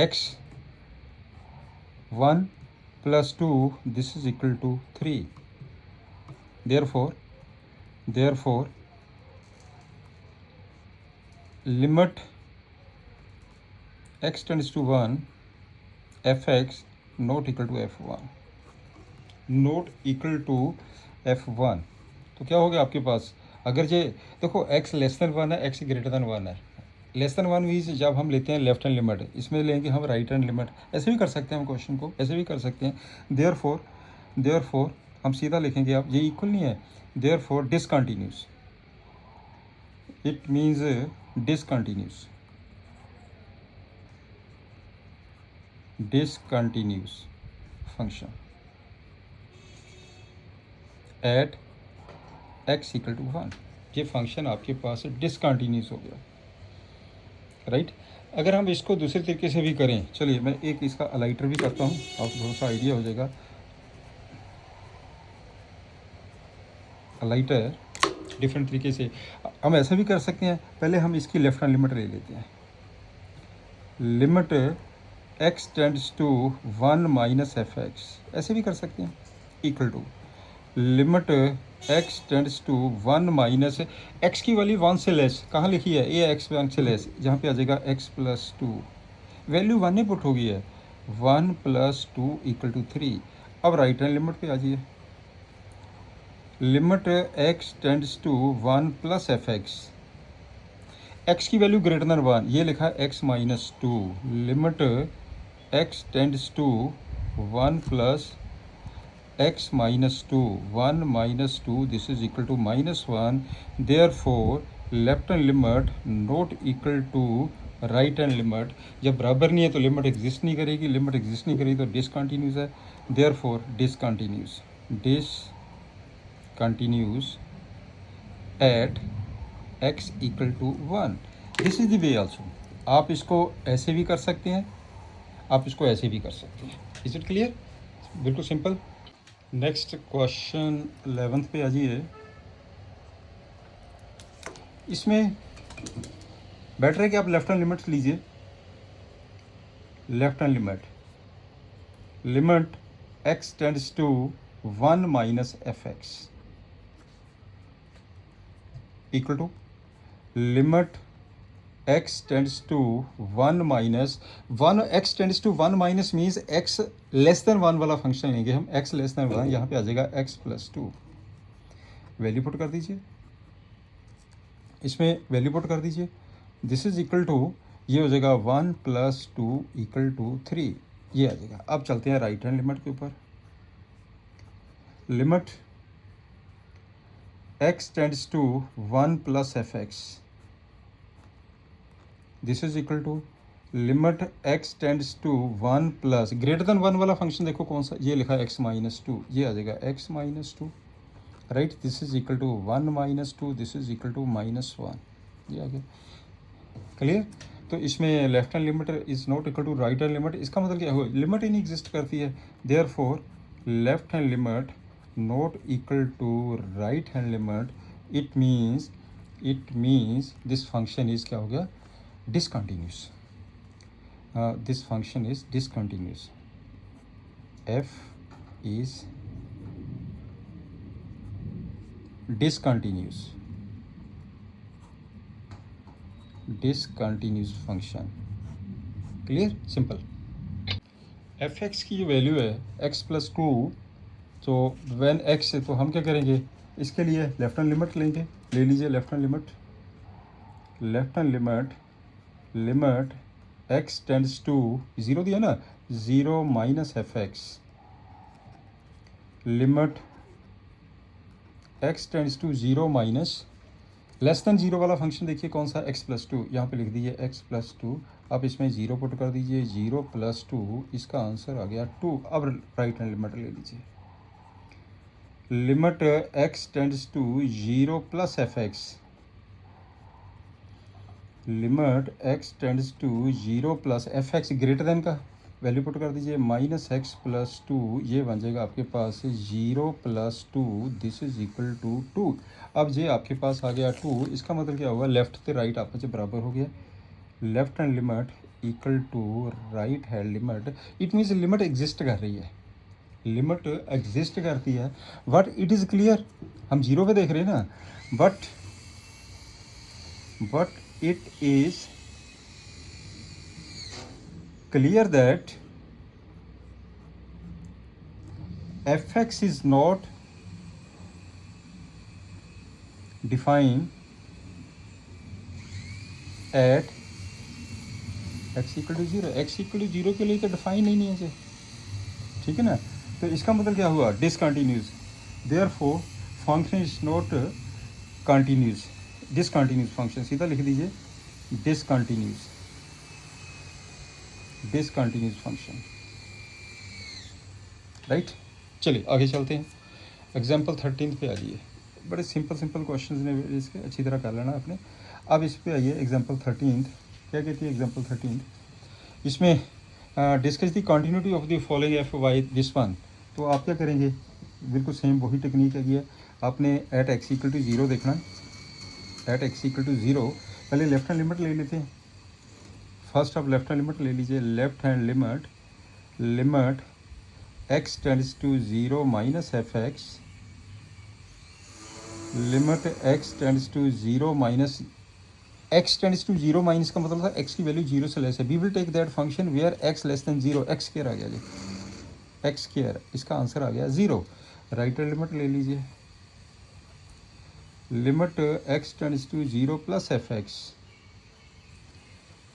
A: x1 plus 2, this is equal to 3. Therefore limit x tends to 1 fx not equal to f1, तो क्या हो गया आपके पास, अगर ये देखो x लेस देन 1 है, x ग्रेटर देन 1 है, लेस देन 1 मीन्स जब हम लेते हैं लेफ्ट हैंड लिमिट, इसमें लेंगे हम राइट हैंड लिमिट। ऐसे भी कर सकते हैं हम क्वेश्चन को, ऐसे भी कर सकते हैं। देयरफॉर हम सीधा लिखेंगे, आप ये इक्वल नहीं है, therefore discontinuous, it means discontinuous, discontinuous function at x equal to 1। ये फंक्शन आपके पास डिसकंटिन्यूस हो गया, राइट। अगर हम इसको दूसरे तरीके से भी करें, चलिए मैं एक इसका अलाइटर भी करता हूँ, आपको थोड़ा सा आइडिया हो जाएगा। अलाइटर डिफरेंट तरीके से हम ऐसा भी कर सकते हैं। पहले हम इसकी लेफ्ट हैंड लिमिट ले लेते हैं, limit x tends to 1 minus f x, ऐसे भी कर सकते हैं, equal to limit x tends to 1 minus x की वैल्यू 1 से लेस कहाँ लिखी है, ये x 1 से लेस, जहाँ पे आ जाएगा x प्लस 2, वैल्यू 1 ही पुट होगी है, 1 प्लस 2 इक्वल टू 3। अब राइट हैंड लिमिट पे आ जाइए, limit x tends to 1 plus f x, x की वैल्यू ग्रेटर देन 1, ये लिखा है x minus 2, limit x tends to 1 plus x minus 2, 1 minus 2, this is equal to minus 1, therefore left hand limit not equal to right hand limit। जब बराबर नहीं है तो limit exist नहीं करेगी, लिमिट एग्जिस्ट नहीं करेगी तो डिसकंटिन्यूस है, therefore discontinuous at x equal to 1। This is the way also. आप इसको ऐसे भी कर सकते हैं, आप इसको ऐसे भी कर सकते हैं। Is it clear? बिल्कुल सिंपल। नेक्स्ट क्वेश्चन 11th पे आ जाइए। इसमें बेटर है कि आप लेफ्ट हैंड लिमिट लीजिए, left hand limit x tends to 1 minus f x equal to limit x tends to 1 minus 1, x tends to 1 minus means x less than 1 वाला function लेंगे हम, x लेस देन 1, यहाँ पे आ जाएगा x plus 2, value put कर दीजिए, इसमें value put कर दीजिए, दिस इज इक्वल टू, ये हो जाएगा 1 प्लस 2 इक्वल टू 3, ये आ जाएगा। अब चलते हैं राइट हैंड लिमिट के ऊपर, limit x tends to 1 plus f x, this is equal to limit x tends to 1 plus greater than 1 वाला फंक्शन देखो कौन सा, ये लिखा है x माइनस 2, ये आ जाएगा x minus 2, right. This is equal to 1 minus 2, this is equal to minus 1, ये आ गया। क्लियर? तो इसमें left hand limit is not equal to right hand limit, इसका मतलब क्या हुआ, लिमिट ही नहीं एग्जिस्ट करती है, therefore left hand limit not equal to right hand limit, it means this function is क्या हो गया, discontinuous, this function is discontinuous, f is discontinuous function। Clear? Simple. F x की जो वैल्यू है x plus 2, तो when x है तो हम क्या करेंगे, इसके लिए लेफ्ट हैंड लिमिट लेंगे, ले लीजिए left hand limit x tends to 0 दिया ना, 0 minus f x, limit x tends to 0 minus less than 0 वाला फंक्शन देखिए कौन सा, x प्लस 2, यहाँ पे लिख दीजिए x प्लस 2, अब इसमें 0 पुट कर दीजिए, 0 प्लस 2, इसका आंसर आ गया 2। अब राइट हैंड लिमिट ले लीजिए, limit x tends to 0 plus f x, limit x tends to 0 plus f x greater than का वैल्यू पुट कर दीजिए, माइनस एक्स प्लस 2, ये बन जाएगा आपके पास 0 plus 2, this is equal to 2। अब ये आपके पास आ गया 2, इसका मतलब क्या होगा, लेफ्ट से राइट आपस में बराबर हो गया, left hand limit equal to right hand limit, it means limit exist कर रही है, लिमिट एग्जिस्ट करती है, बट इट इज़ क्लियर, हम 0 पे देख रहे हैं ना, but it is clear that fx is not define at x equal to zero. X equal to zero के लिए तो डिफाइन ही नहीं है इसे, ठीक है ना। तो इसका मतलब क्या हुआ, discontinuous. Therefore function is not continuous, discontinuous function, सीधा लिख दीजिए डिसकंटिन्यूस, डिसकंटिन्यूस फंक्शन, राइट। चलिए आगे चलते हैं, एग्जाम्पल 13 पे आ जाइए। बड़े सिंपल सिंपल क्वेश्चंस ने इसके, अच्छी तरह कर लेना आपने। अब इस पे आइए, एग्जाम्पल 13 क्या कहती है एग्जाम्पल 13, इसमें discuss the continuity of the following F why this one. तो आप क्या करेंगे, बिल्कुल सेम वही टेक्निक है, आपने at x equal to zero देखना। At x equal to zero पहले लेफ्ट हैंड लिमिट ले लेते हैं। फर्स्ट आप लेफ्ट हैंड लिमिट ले लीजिए, left hand limit, limit x tends to zero minus f x, limit x tends to zero minus, x tends to zero minus का मतलब था x की वैल्यू जीरो से लेस है। We will take that function where x less than zero, x square आ गया जी, x square, इसका आंसर आ गया ज़ीरो। राइट हैंड लिमिट ले लीजिए, limit x tends to zero plus f x,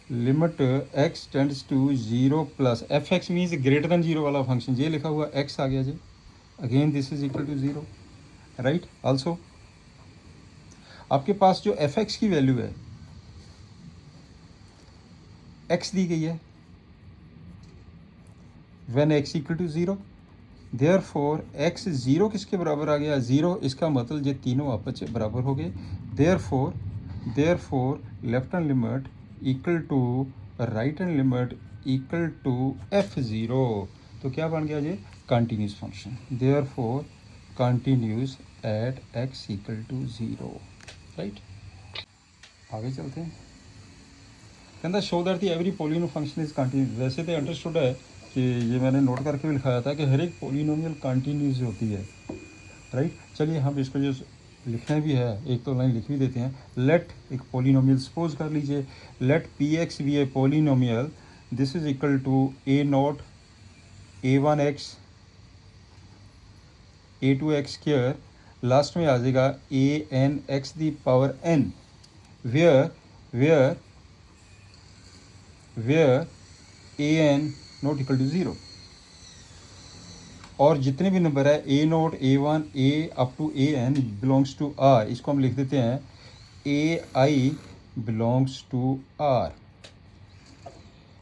A: limit x tends to zero plus f x means greater than zero वाला फंक्शन, ये लिखा हुआ x आ गया जी, again this is equal to zero, right. Also आपके पास जो एफ एक्स की वैल्यू है, x दी गई है, when x equal to zero, therefore x zero किसके बराबर आ गया, ज़ीरो, इसका मतलब ये तीनों आपस में बराबर हो गए। Therefore left hand limit equal to right hand limit equal to f zero, तो क्या बन गया ये, continuous function. Therefore continuous at x equal to zero, right. आगे चलते हैं, कहता show that the every polynomial function is continuous. वैसे तो अंडरस्टूड है कि ये मैंने नोट करके भी लिखाया था कि हर एक पोलिनोमियल कंटिन्यूस होती है, राइट। चलिए हम इसको जो लिखना भी है, एक तो लाइन लिख भी देते हैं। लेट एक पोलिनोमियल सपोज कर लीजिए, let p x be a polynomial, this is equal to a not a one x a two x square, last में आ जाएगा a n x the power n, where a n not equal to zero, और जितने भी number है a not a one a up to a n belongs to R, इसको हम लिख देते हैं a i belongs to R,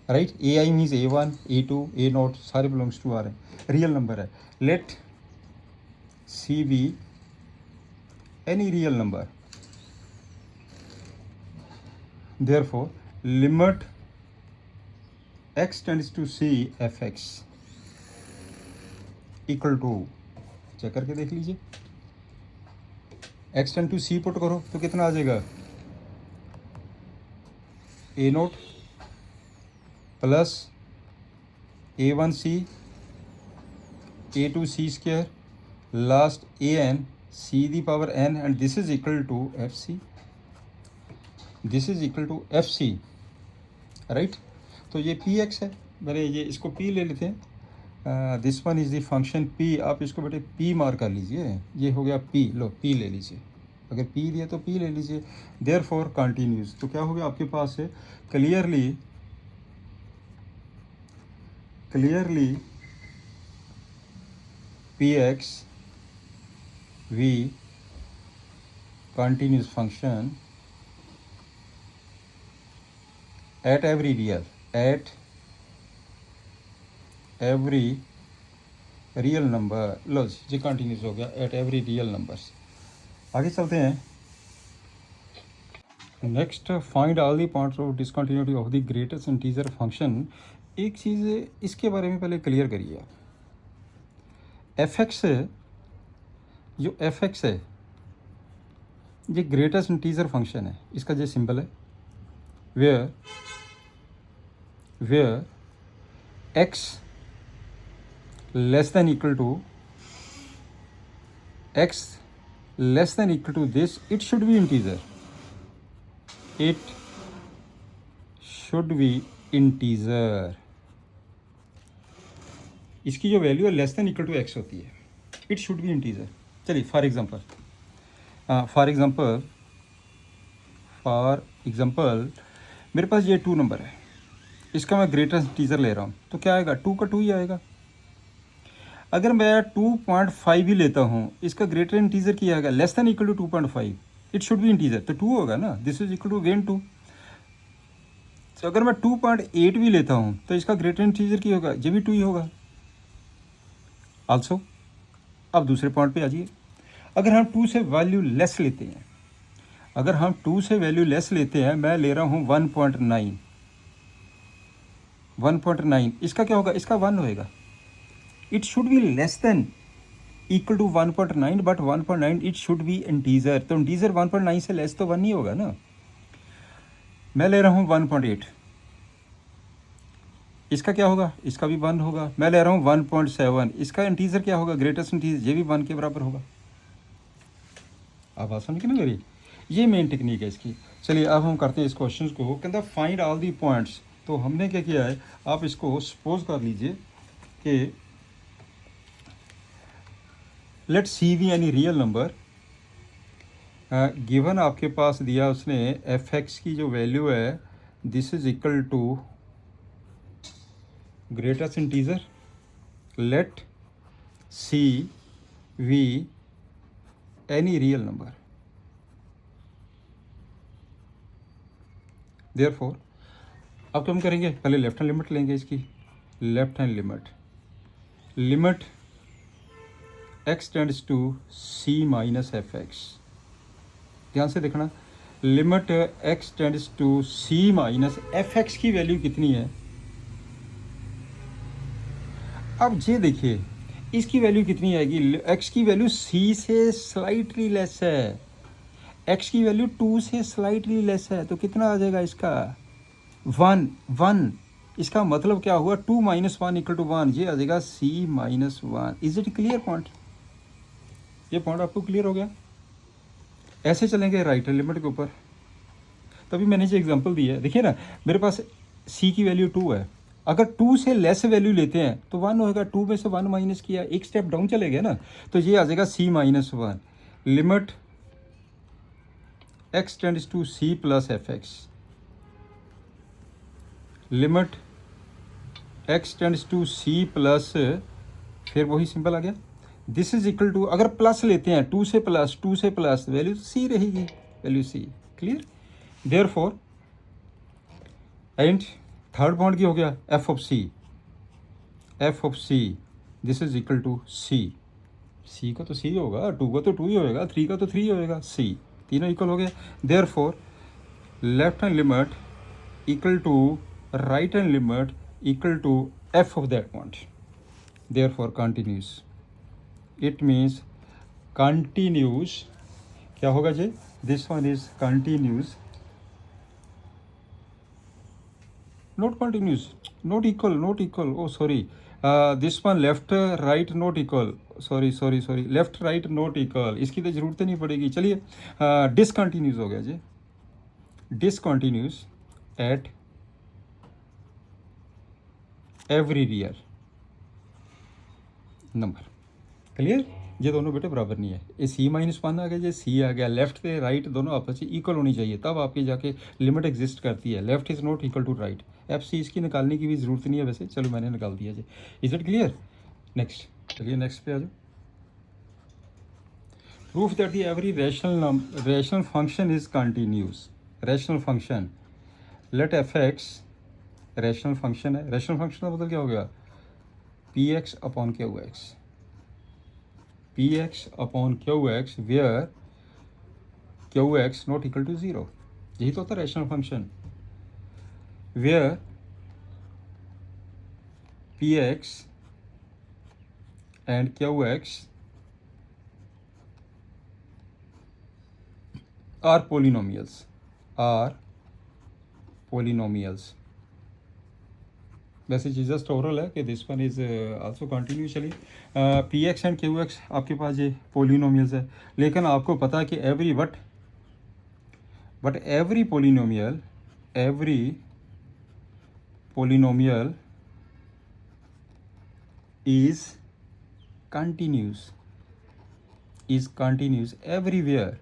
A: right. A I means a one a two a not सारे बिलोंग्स टू आर है, real number है। Let c be any real number, therefore limit x tends to c f x equal to, check करके देख लीजिए, x tend to c put करो तो कितना आ जाएगा, a not plus a one c a two c square, last a n c the power n, and this is equal to f c, this is equal to f c, right. तो ये P x है, मैंने ये इसको P ले लेते हैं, this one is the function P, आप इसको बेटे पी मार कर लीजिए, ये हो गया पी, लो पी ले लीजिए, अगर पी दिया तो पी ले लीजिए। देयरफॉर कंटिन्यूस, तो क्या हो गया आपके पास है, clearly p x be continuous function at every real, at every real number, लो जी कंटिन्यूस हो गया एट एवरी रियल नंबर्स। आगे चलते हैं, next find all the points of discontinuity of the greatest integer function. एक चीज़ इसके बारे में पहले क्लियर करिए, एफ एक्स जो एफ एक्स है ये ग्रेटेस्ट इंटीजर फंक्शन है, इसका जो सिंबल है where x less than equal to x less than equal to this, it should be integer, it should be integer, इसकी जो वैल्यू है less than equal to x होती है, इट शुड बी इंटीजर। चलिए for example for example मेरे पास ये 2 number है, इसका मैं ग्रेटर इंटीजर ले रहा हूँ, तो क्या आएगा? 2 का 2 ही आएगा। अगर मैं 2.5 ही लेता हूँ, इसका ग्रेटर इंटीजर क्या आएगा? Less than equal to 2.5, it should be integer, तो 2 होगा ना, this is equal to again 2। तो अगर मैं 2.8 भी लेता हूँ तो इसका ग्रेटर इंटीजर क्या होगा? ये भी 2 ही होगा आल्सो। अब दूसरे पॉइंट पे आ जाइए, अगर हम 2 से वैल्यू लेस लेते हैं, अगर हम 2 से वैल्यू लेस लेते हैं, मैं ले रहा हूँ 1.9, 1.9, इसका क्या होगा? इसका 1 होएगा। It should be less than equal to 1.9, but 1.9 it should be integer, तो इंटीजर 1.9 से लेस तो 1 नहीं होगा ना। मैं ले रहा हूँ 1.8, इसका क्या होगा? इसका भी 1 होगा। मैं ले रहा हूँ 1.7, इसका इंटीजर क्या होगा? ग्रेटेस्ट इंटीजर, ये भी 1 के बराबर होगा। आप बात समझ के ना मेरी? ये मेन टेक्निक है इसकी। चलिए अब हम करते हैं इस क्वेश्चन को, कहता फाइंड ऑल दी पॉइंट्स। तो हमने क्या किया है, आप इसको सपोज कर लीजिए कि let c be any real number given, आपके पास दिया उसने एफ एक्स की जो वैल्यू है, this is equal to greatest integer, let c be any real number, therefore अब क्या हम करेंगे? पहले लेफ्ट हैंड लिमिट लेंगे इसकी, left hand limit, limit x tends to c minus f x. ध्यान से देखना, limit x tends to c minus f x की वैल्यू कितनी है? अब ये देखिए इसकी वैल्यू कितनी आएगी? x की वैल्यू c से स्लाइटली लेस है, x की वैल्यू 2 से स्लाइटली लेस है, तो कितना आ जाएगा इसका? 1। इसका मतलब क्या हुआ? 2 माइनस 1 इक्वल टू 1, ये आ जाएगा c minus 1। Is it clear point? ये पॉइंट आपको क्लियर हो गया? ऐसे चलेंगे राइट हैंड लिमिट के ऊपर। तभी मैंने जो एग्जांपल दी है, देखिए ना, मेरे पास c की वैल्यू 2 है, अगर 2 से लेस वैल्यू लेते हैं तो 1 होएगा, 2 में से 1 माइनस किया, एक स्टेप डाउन चले गए ना, तो ये आ जाएगा c minus 1। Limit x tends to c plus f x, limit x tends to c plus, फिर वही सिंपल आ गया, दिस इज इक्वल टू, अगर प्लस लेते हैं 2 से प्लस वैल्यू c रहेगी, value c। Clear? Therefore and third point की हो गया f of c, this is equal to c का तो सी होगा, 2 का तो 2 ही होएगा, 3 का तो 3 होएगा, सी तीनों इक्वल हो गए। Therefore left hand limit equal to right hand limit equal to f of that point, therefore continuous, it means continuous. क्या होगा जी? This one is continuous, not continuous, not equal, oh sorry, this one left right not equal, sorry, left right not equal, इसकी तो ज़रूरत नहीं पड़ेगी। चलिए discontinuous हो गया जी, discontinuous at every real number. Clear? ये दोनों बेटे बराबर नहीं है, ये c माइनस 1 आ गया, ये c आ गया, लेफ्ट से राइट दोनों आपस में इक्वल होनी चाहिए, तब आपकी जाके लिमिट एग्जिस्ट करती है। Left is not equal to right, f c इसकी निकालने की भी ज़रूरत नहीं है वैसे, चलो मैंने निकाल दिया जी। Is it clear? नेक्स्ट, चलिए नेक्स्ट पे आ जाओ। Proof that the every rational function is continuous, rational function, let f x rational function है, रैशनल फंक्शन का मतलब क्या हो गया? P x upon q x, p x upon q x where q x not equal to 0, यही तो होता है rational function, where p x and q x are polynomials, वैसे चीज़ जस्ट ओवरऑल है कि this one is also continue. चलिए p x and q x आपके पास ये पोलिनोमियल्स है, लेकिन आपको पता है कि every but every polynomial is continuous everywhere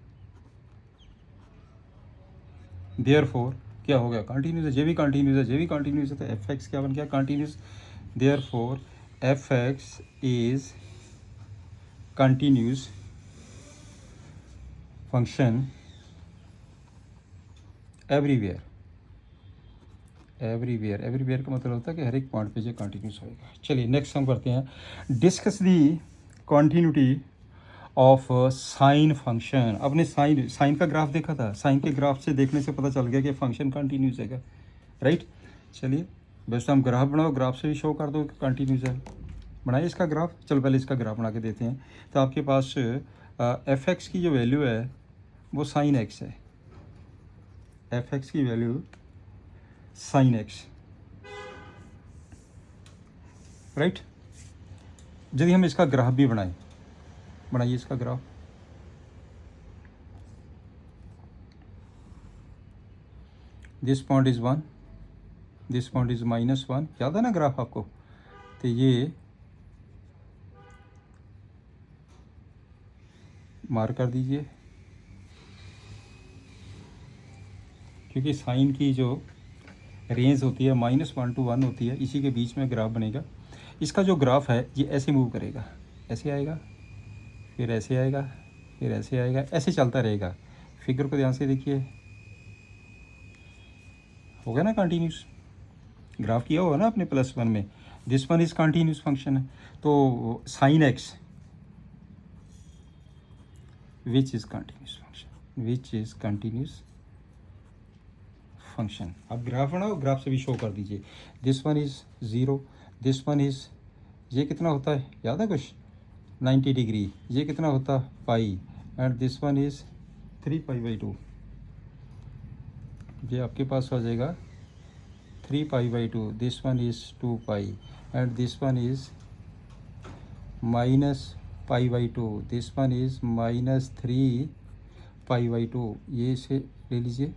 A: therefore क्या हो गया, कंटिन्यूस है, जे भी कंटिन्यूस है, जे भी कंटिन्यूस है, तो एफ एक्स क्या बन गया, continuous. Therefore F x is continuous function everywhere. Everywhere, everywhere का मतलब होता है कि हर एक पॉइंट पे जो कंटिन्यूस होएगा। चलिए नेक्स्ट हम करते हैं, discuss the continuity of sine function. आपने साइन का ग्राफ देखा था, साइन के ग्राफ से देखने से पता चल गया कि फंक्शन कंटिन्यूस है, राइट। चलिए वैसे हम ग्राफ बनाओ, ग्राफ से भी शो कर दो कि कंटिन्यूस है। बनाइए इसका ग्राफ, चलो पहले इसका ग्राफ बना के देते हैं। तो आपके पास एफ एक्स की जो वैल्यू है वो साइन एक्स है, एफ एक्स की वैल्यू साइन एक्स, राइट। यदि हम इसका ग्राफ भी बनाएं, बनाइए इसका graph. This point is 1, this point is -1, याद है ना ग्राफ आपको। तो ये मार्क कर दीजिए, क्योंकि साइन की जो रेंज होती है -1 to 1 होती है, इसी के बीच में ग्राफ बनेगा। इसका जो ग्राफ है ये ऐसे मूव करेगा, ऐसे आएगा, फिर ऐसे आएगा, फिर ऐसे आएगा, ऐसे चलता रहेगा। फिगर को ध्यान से देखिए, हो गया ना कंटिन्यूस, ग्राफ किया होगा ना आपने +1 में। This one is continuous function है, तो sine x which is continuous function, which is continuous function. आप ग्राफ बनाओ, ग्राफ से भी शो कर दीजिए। This one is 0, this one is, ये कितना होता है याद है कुछ, 90 डिग्री। ये कितना होता है pi, and this one is 3π/2। ये आपके पास आ जाएगा 3π/2। This one is 2π and this one is -π/2, this one is -3π/2। ये इसे ले लीजिए,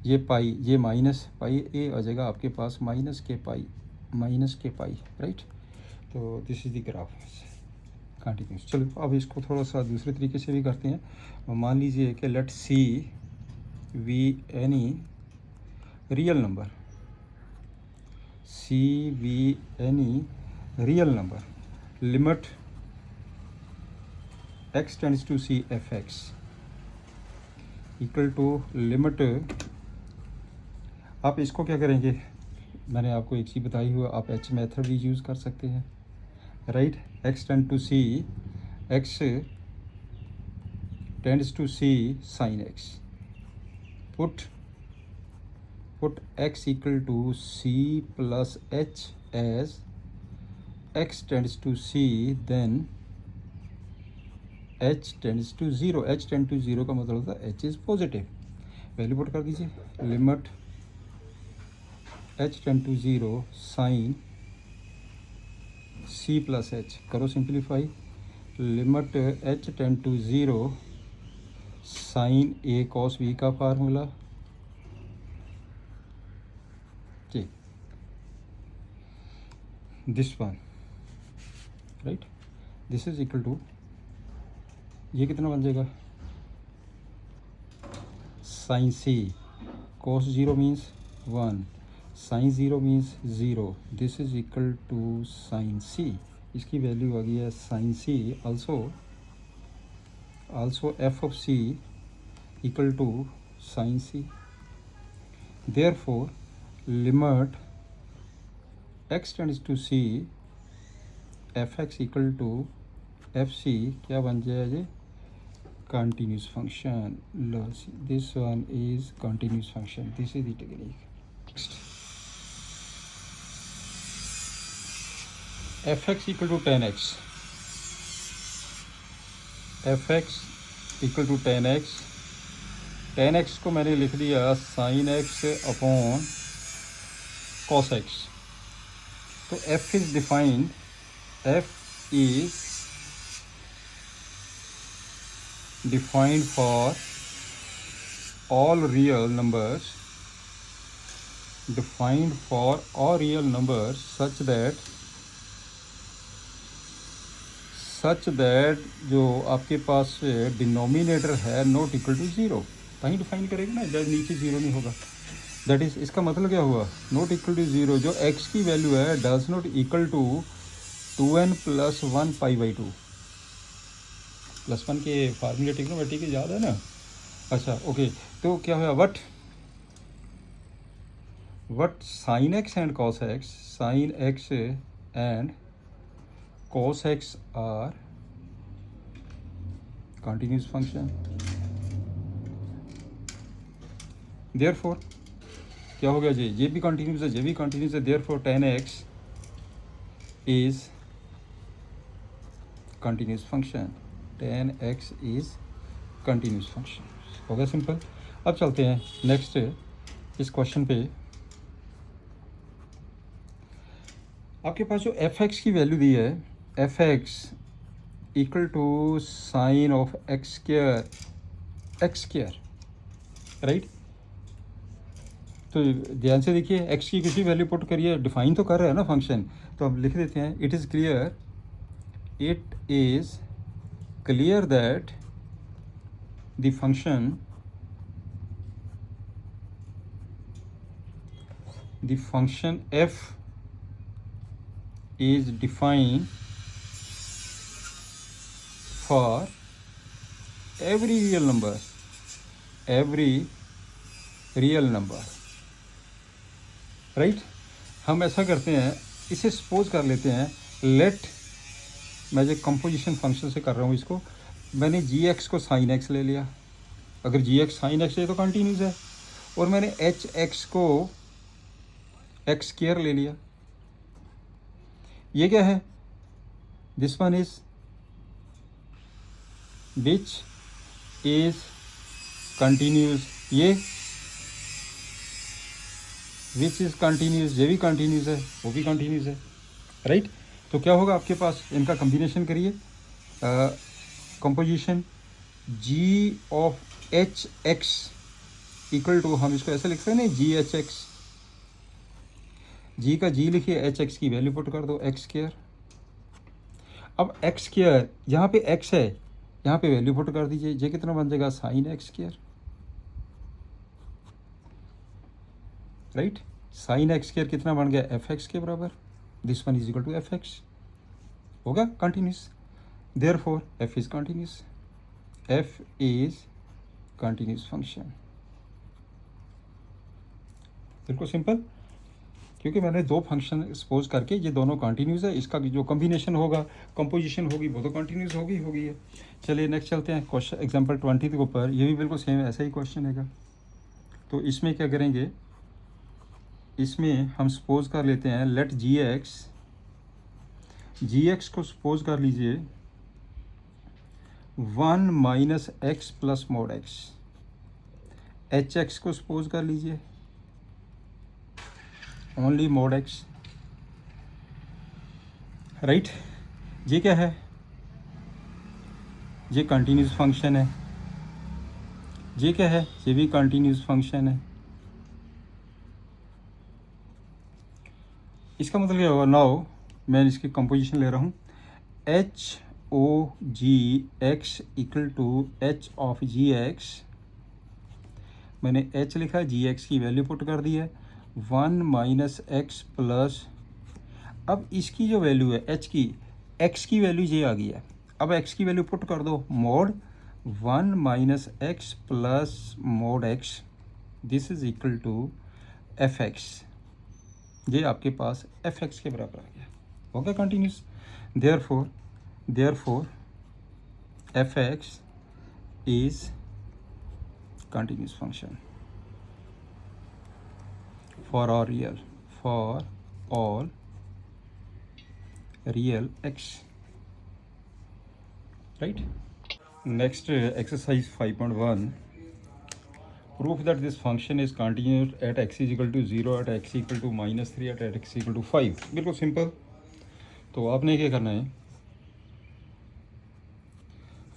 A: ये पाई, ये माइनस पाई, ये आ जाएगा आपके पास -k पाई, राइट। तो this is the graph continuous. चलो अब इसको थोड़ा सा दूसरे तरीके से भी करते हैं। मान लीजिए कि let c be any real number, c be any real number, limit x tends to c f x equal to limit, आप इसको क्या करेंगे, मैंने आपको एक चीज़ बताई हुआ, आप एच मेथड भी यूज़ कर सकते हैं, right. x tend to c, x tends to c sine x, put x equal to c plus h as x tends to c, then h tends to 0। h tend to 0 का मतलब होता है h is positive. Value put कर दीजिए, limit h tend to 0 sine c plus h, करो simplify, limit h tend to 0 sine a cos b का formula, ji this one, right. This is equal to, ये कितना बन जाएगा, sine c cos 0 means 1, sine 0 means 0, this is equal to sine c। इसकी वैल्यू आ गई है sine c, also f of c equal to sine c। Therefore limit x tends to c f x equal to f c क्या बन जाएगा, continuous function। This one is continuous function, this is the technique। Next, fx equal to 10x, fx equal to 10x, 10x को मैंने लिख दिया sin x upon cos x। तो f is defined, f is defined for all real numbers, defined for all real numbers such that जो आपके पास denominator है not equal to 0। कहीं define करेंगे ना जब नीचे ज़ीरो नहीं होगा। दैट इज़, इसका मतलब क्या हुआ, नॉट इक्वल टू ज़ीरो, जो x की वैल्यू है does not equal to 2n + 1 π/2। +1 के फार्मूले ट्रिग्नोमेट्री के याद है ना। अच्छा ओके, तो क्या हुआ, what sine x and cos x, sine x and cos x are continuous function, therefore क्या हो गया जी, ये भी कंटिन्यूस है, ये भी कंटिन्यूस है, therefore tan x is continuous function, tan x is continuous function। हो गया सिंपल। अब चलते हैं नेक्स्ट इस क्वेश्चन पे। आपके पास जो एफ एक्स की वैल्यू दी है, f x equal to sine of x square, right. तो ध्यान से देखिए, एक्स की किसी वैल्यू पुट करिए, डिफाइन तो कर रहा है ना फंक्शन, तो हम लिख देते हैं, it is clear that the function F is defined for every real number, right. हम ऐसा करते हैं, इसे सपोज कर लेते हैं, लेट, मैं जो कंपोजिशन फंक्शन से कर रहा हूँ इसको, मैंने जी एक्स को साइन एक्स ले लिया, अगर जी एक्स साइन एक्स है तो कंटिन्यूस है, और मैंने एच एक्स को एक्स स्क्वायर ले लिया, ये क्या है, this one is which is continuous, ये विच इज कंटिन्यूस, ये भी कंटिन्यूस है, वो भी कंटिन्यूस है, राइट। तो क्या होगा आपके पास, इनका कम्बिनेशन करिए, composition g of h x equal to, हम इसको ऐसे लिख सकते हैं, जी एच एक्स, जी का जी लिखिए, एच एक्स की वैल्यू पुट कर दो, एक्स स्क्वायर। अब एक्स स्क्वायर, यहाँ पे एक्स है, यहाँ पे वैल्यू पुट कर दीजिए, ये कितना बन जाएगा, sine x square, right. Sine x square कितना बन गया, एफ एक्स के बराबर, this one is equal to f x, होगा continuous, therefore f is continuous, f is continuous function. बिल्कुल सिंपल, क्योंकि मैंने दो फंक्शन सपोज करके, ये दोनों कंटिन्यूस है, इसका जो कॉम्बिनेशन होगा, कंपोजिशन होगी, वो तो कंटिन्यूस होगी है। चलिए नेक्स्ट चलते हैं क्वेश्चन एग्जांपल 20 के ऊपर, ये भी बिल्कुल सेम ऐसा ही क्वेश्चन है। तो इसमें क्या करेंगे, इसमें हम सपोज कर लेते हैं, लेट जी एक्स को सपोज कर लीजिए 1 - x + mod x, H x को सपोज कर लीजिए ओनली mod x, राइट। ये क्या है, ये कंटिन्यूस फंक्शन है, ये क्या है, ये भी कंटिन्यूस फंक्शन है। इसका मतलब क्या होगा, नाउ मैं इसकी कंपोजिशन ले रहा हूँ, h o g x equal to h of g x, मैंने एच लिखा, जी एक्स की वैल्यू पुट कर दी है, 1 - x प्लस, अब इसकी जो वैल्यू है एच की, एक्स की वैल्यू ये आ गई है, अब एक्स की वैल्यू पुट कर दो, mod 1 - x plus mod x, this is equal to f x, ये आपके पास एफ एक्स के बराबर आ गया, हो गया continuous, therefore F x is continuous function for all real x, right। Next exercise 5.1, proof that this function is continuous at x is equal to 0, at x equal to -3, at x equal to 5। बिल्कुल simple. तो आपने क्या करना है,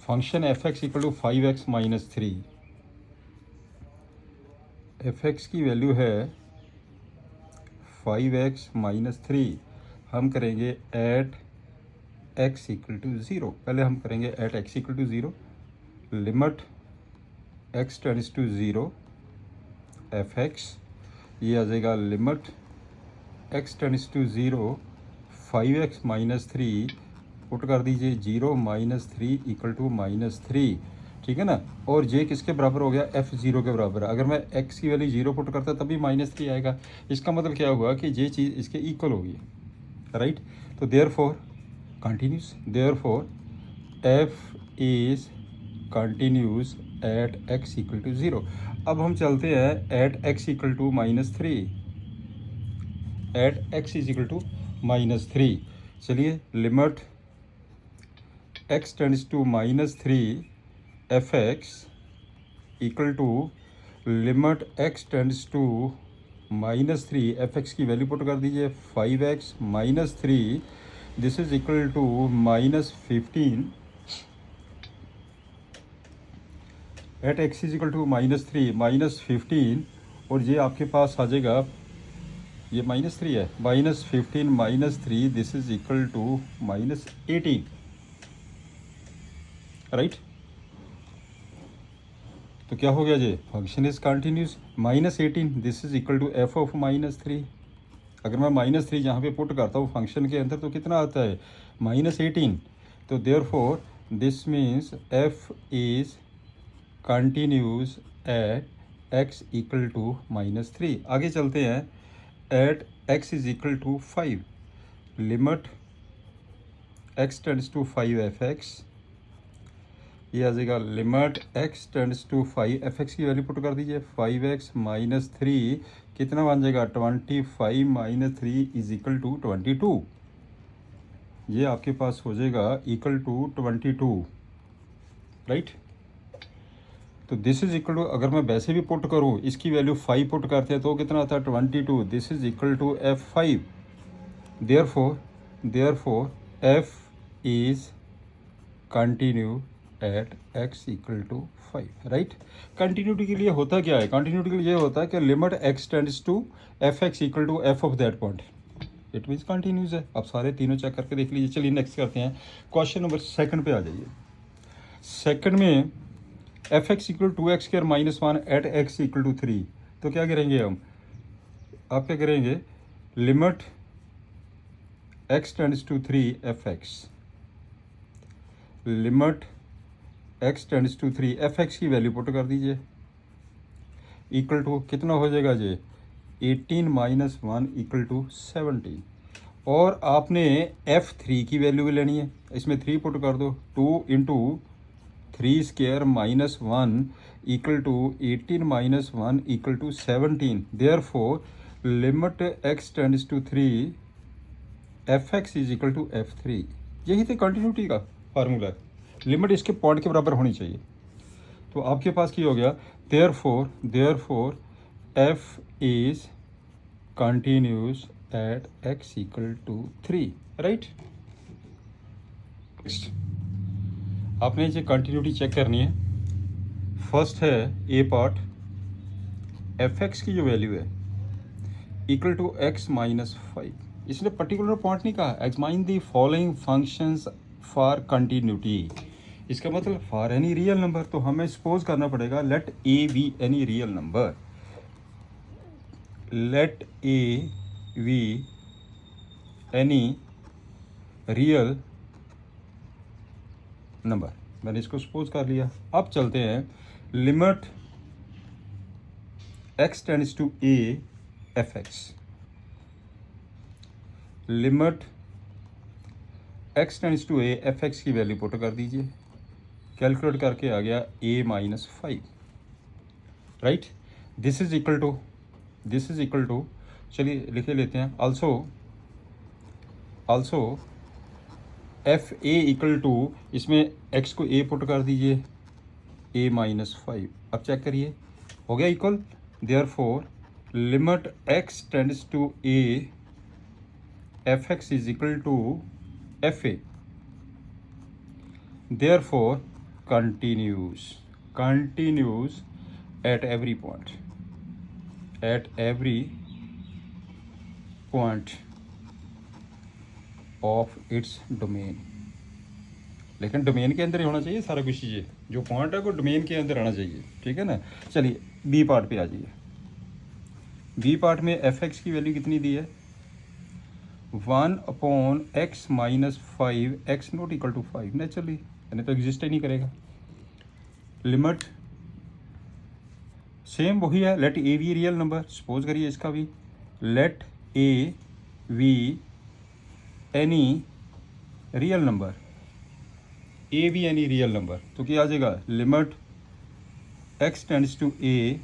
A: function f x equal to 5x - 3, f x की value है 5x - 3, हम करेंगे एट x इक्वल टू 0, पहले हम करेंगे at x equal to 0, limit x tends to 0 f x, ये आ जाएगा limit x tends to 0 5x minus 3, put कर दीजिए 0 माइनस 3 इक्वल टू -3, ठीक है ना। और जे किसके बराबर हो गया, f0 के बराबर। अगर मैं x की वैल्यू 0 पुट करता तभी -3 आएगा। इसका मतलब क्या हुआ कि जे चीज़ इसके इक्वल होगी, राइट। तो therefore continuous, therefore f is continuous at x equal to 0। अब हम चलते हैं eight x equal to -3, at x is equal to -3। चलिए limit x tends to -3 f x equal to limit x tends to -3 f x की value put कर दीजिए 5x minus 3, this is equal to -15 at x is equal to -3 -15, और ये आपके पास आ जाएगा, ये -3 है, -15 -3, this is equal to -18, right. तो क्या हो गया जी, function is continuous. -18 this is equal to f of -3। अगर मैं -3 जहाँ पे पुट करता हूँ फंक्शन के अंदर तो कितना आता है, -18। तो therefore this means f is continuous at x equal to -3। आगे चलते हैं, eight x is equal to 5, limit x tends to 5 f x, ये आ जाएगा limit x tends to 5 f x की वैल्यू पुट कर दीजिए 5x माइनस 3, कितना बन जाएगा 25 माइनस 3 इज इक्वल टू 22। ये आपके पास हो जाएगा इक्वल टू 22, राइट। तो दिस इज इक्वल टू, अगर मैं वैसे भी पुट करूँ इसकी वैल्यू 5 पुट करते हैं तो कितना आता है 22, this is equal to f5। Therefore f is continue at x equal to 5, right. Continuity के लिए होता क्या है, कंटिन्यूटी के लिए ये होता है कि limit x tends to f x equal to f of that point, it means continuous है। अब सारे तीनों चेक करके देख लीजिए। चलिए नेक्स्ट करते हैं, क्वेश्चन नंबर 2 पे आ जाइए। सेकंड में f x equal to x square -1 at x equal to 3, तो क्या करेंगे हम, आप क्या करेंगे, limit x tends to 3 f x, limit x tends to 3 f x की वैल्यू पुट कर दीजिए इक्वल टू कितना हो जाएगा जी 18 माइनस 1 इक्वल टू 17। और आपने f3 की वैल्यू भी लेनी है, इसमें 3 पुट कर दो, 2 into 3 square -1 equal to 18 minus 1 equal to 17। Therefore limit x tends to 3 f x is equal to f3। यही तो कंटिन्यूटी का फार्मूला है, लिमिट इसके पॉइंट के बराबर होनी चाहिए। तो आपके पास क्या हो गया, therefore f is continuous at x equal to 3, right. आपने ये कंटिन्यूटी चेक करनी है। फर्स्ट है ए पार्ट, एफ एक्स की जो वैल्यू है इक्वल टू x माइनस 5, इसने पर्टिकुलर पॉइंट नहीं कहा, examine the following functions for continuity. इसका मतलब फॉर एनी रियल नंबर, तो हमें सपोज करना पड़ेगा let a be any real number, let a be any real number. मैंने इसको सपोज कर लिया। अब चलते हैं, limit x tends to a F x, limit x tends to a F x की वैल्यू पुट कर दीजिए, कैलकुलेट करके आ गया a minus 5, right. This is equal to चलिए लिख लेते हैं, also f a equal to, इसमें x को a पुट कर दीजिए a माइनस 5। अब चेक करिए हो गया equal. Therefore limit x tends to a F x is equal to f a, therefore continues at every point of its domain। लेकिन domain के अंदर ही होना चाहिए सारा कुछ चीज़ें, जो पॉइंट है वो डोमेन के अंदर आना चाहिए, ठीक है ना। चलिए बी पार्ट पे आ जाइए। बी पार्ट में एफ एक्स की वैल्यू कितनी दी है, 1/x-5, x not equal to 5 naturally, यानी तो एग्जिस्ट ही नहीं करेगा। लिमिट सेम वही है, let A be real number, suppose करिए इसका भी, let A be any real number, a be any real number, तो क्या आ जाएगा, limit x tends to A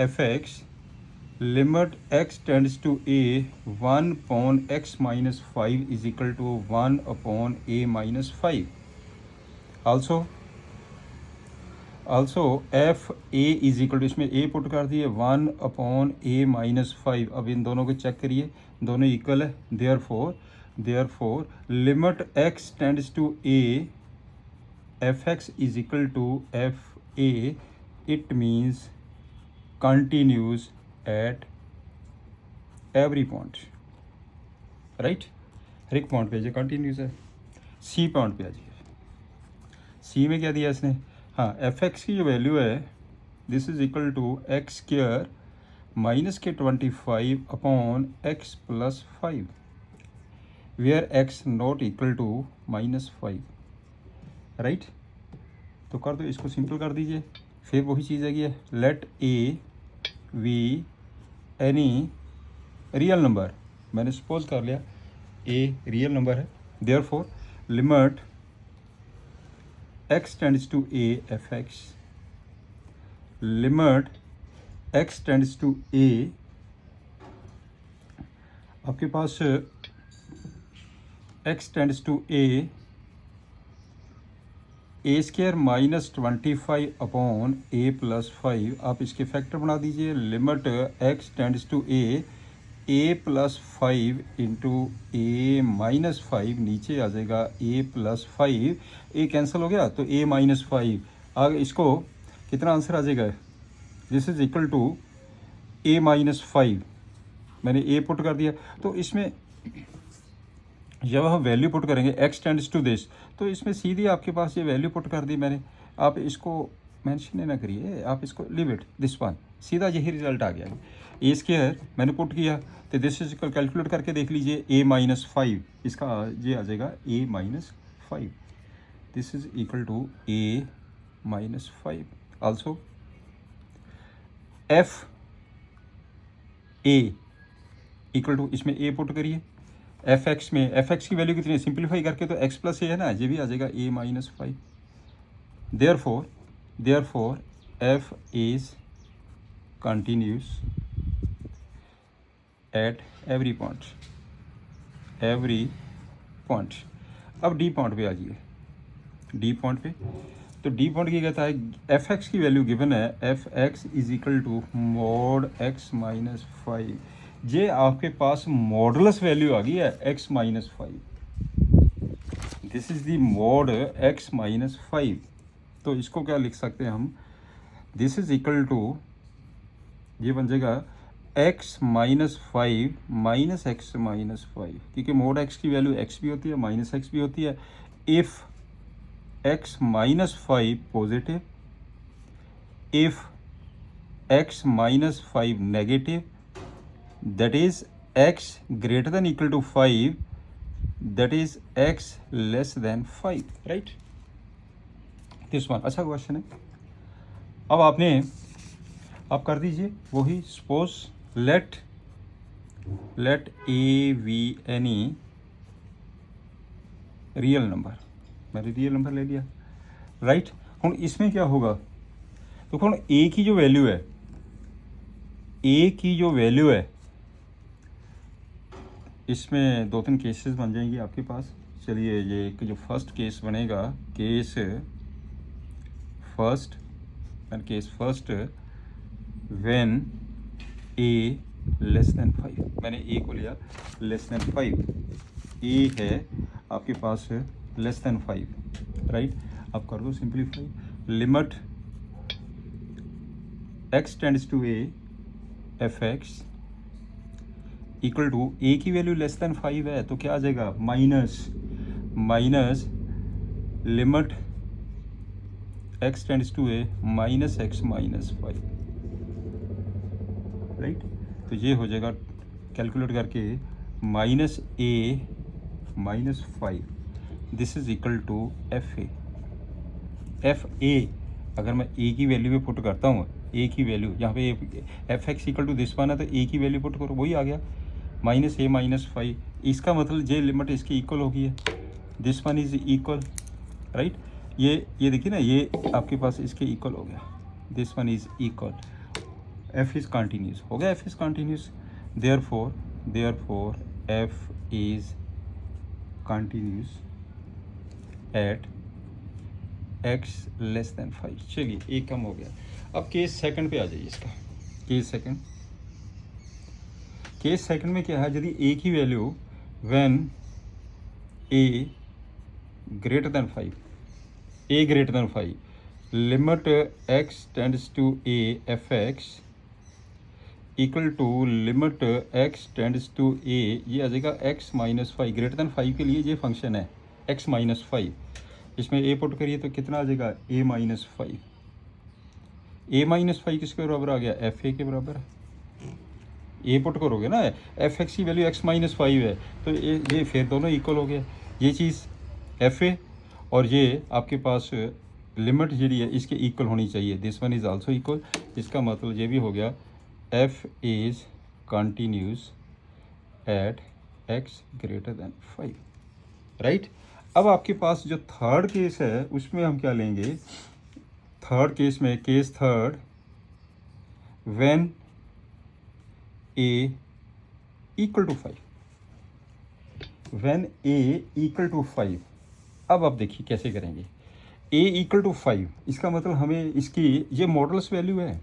A: F x, limit x tends to a 1/x-5 is equal to 1/a-5। also f a is equal to, इसमें a put कर दिए 1/a-5। अब इन दोनों को चेक करिए, दोनों इक्वल है, therefore limit x tends to A F x is equal to f a, it means continues at every point, right. हर एक पॉइंट पे जो कंटिन्यूज है। सी पॉइंट पे आ जाइए, सी में क्या दिया इसने, हाँ एफ एक्स की जो वैल्यू है, this is equal to x square minus के 25/x+5, where x not equal to -5, right. तो कर दो, इसको सिंपल कर दीजिए, फिर वही चीज़ है कि let A be any real number, मैंने सपोज कर लिया ए रियल नंबर है, therefore limit x tends to A F x, limit x tends to A, आपके पास x tends to A square -25/a+5, आप इसके फैक्टर बना दीजिए, limit x tends to a+5 into a-5, नीचे आ जाएगा a+5, a कैंसिल हो गया तो a-5, आगे इसको कितना आंसर आ जाएगा, this is equal to a-5, मैंने a पुट कर दिया। तो इसमें जब हम वैल्यू पुट करेंगे x टेंड्स टू दिस, तो इसमें सीधी आपके पास ये वैल्यू पुट कर दी मैंने, आप इसको मेंशन ना करिए, आप इसको लिव इट दिस वन, सीधा यही रिजल्ट आ गया। ए स्क्वायर मैंने पुट किया तो दिस इज कैलकुलेट करके देख लीजिए, a-5, इसका ये आ जाएगा a-5, this is equal to a-5। Also f a equal to, इसमें a पुट करिए, एफ एक्स में एफ एक्स की वैल्यू कितनी है, सिंप्लीफाई करके तो x प्लस ए है ना, ये भी आ जाएगा a-5। Therefore f is continuous at every point. अब डी पॉइंट पे आ जाइए, डी पॉइंट पे, तो डी पॉइंट की कहता है एफ एक्स की वैल्यू गिवन है, f x is equal to mod x-5, ये आपके पास मॉडुलस वैल्यू आ गई है x-5, this is the mod x-5। तो इसको क्या लिख सकते हैं हम, दिस इज इक्वल टू, ये बन जाएगा x-5 माइनस x-5, क्योंकि मॉड x की वैल्यू x भी होती है माइनस x भी होती है। If x-5 positive, if x-5 negative, that is x greater than equal to 5, that is x less than 5, right, this one। अच्छा क्वेश्चन है। अब आप कर दीजिए वही, suppose let A be any real number, मैंने रियल नंबर ले लिया, राइट। हम इसमें क्या होगा, तो हम ए की जो वैल्यू है, इसमें 2-3 केसेस बन जाएंगे आपके पास। चलिए ये एक जो फर्स्ट केस बनेगा, case first when A less than 5, मैंने ए को लिया लेस देन 5, ए है आपके पास लेस देन 5, राइट। आप कर दो simplify, limit x tends to A F x equal to, a की वैल्यू लेस देन 5 है तो क्या आ जाएगा, minus limit x tends to a minus x minus 5, right. तो ये हो जाएगा कैलकुलेट करके minus a minus 5, this is equal to f a. F a अगर मैं ए की वैल्यू पे पुट करता हूँ, ए की वैल्यू यहाँ पे f x equal to this one है, तो ए की वैल्यू पुट करो, वही आ गया माइनस ए माइनस 5। इसका मतलब ये लिमिट इसकी इक्वल होगी है, this one is equal, right. ये देखिए ना, ये आपके पास इसके इक्वल हो गया, this one is equal, F is continuous हो गया, F is continuous, therefore f is continuous at x less then 5। चलिए एक कम हो गया। अब केस सेकंड पे आ जाइए इसका। केस सेकंड में क्या है, यदि a की वैल्यू when a greater than 5, limit x tends to a F x equal to limit x tends to a, ये आ जाएगा x माइनस 5। ग्रेटर देन 5 के लिए ये फंक्शन है x माइनस 5, इसमें a पुट करिए तो कितना आ जाएगा a माइनस 5। a माइनस 5 किसके बराबर आ गया, एफ ए के बराबर है। a पुट करोगे ना, एफ एक्स की वैल्यू x माइनस 5 है, तो ये फिर दोनों इक्वल हो गया। ये चीज़ एफ ए और ये आपके पास लिमिट जी है इसके इक्वल होनी चाहिए, this one is also equal. इसका मतलब ये भी हो गया F is continuous at x greater than 5, right. अब आपके पास जो थर्ड केस है उसमें हम क्या लेंगे, थर्ड केस में, case third, when a equal to 5, when a equal to 5। अब आप देखिए कैसे करेंगे, a इक्वल टू 5, इसका मतलब हमें इसकी ये मॉडल्स वैल्यू है,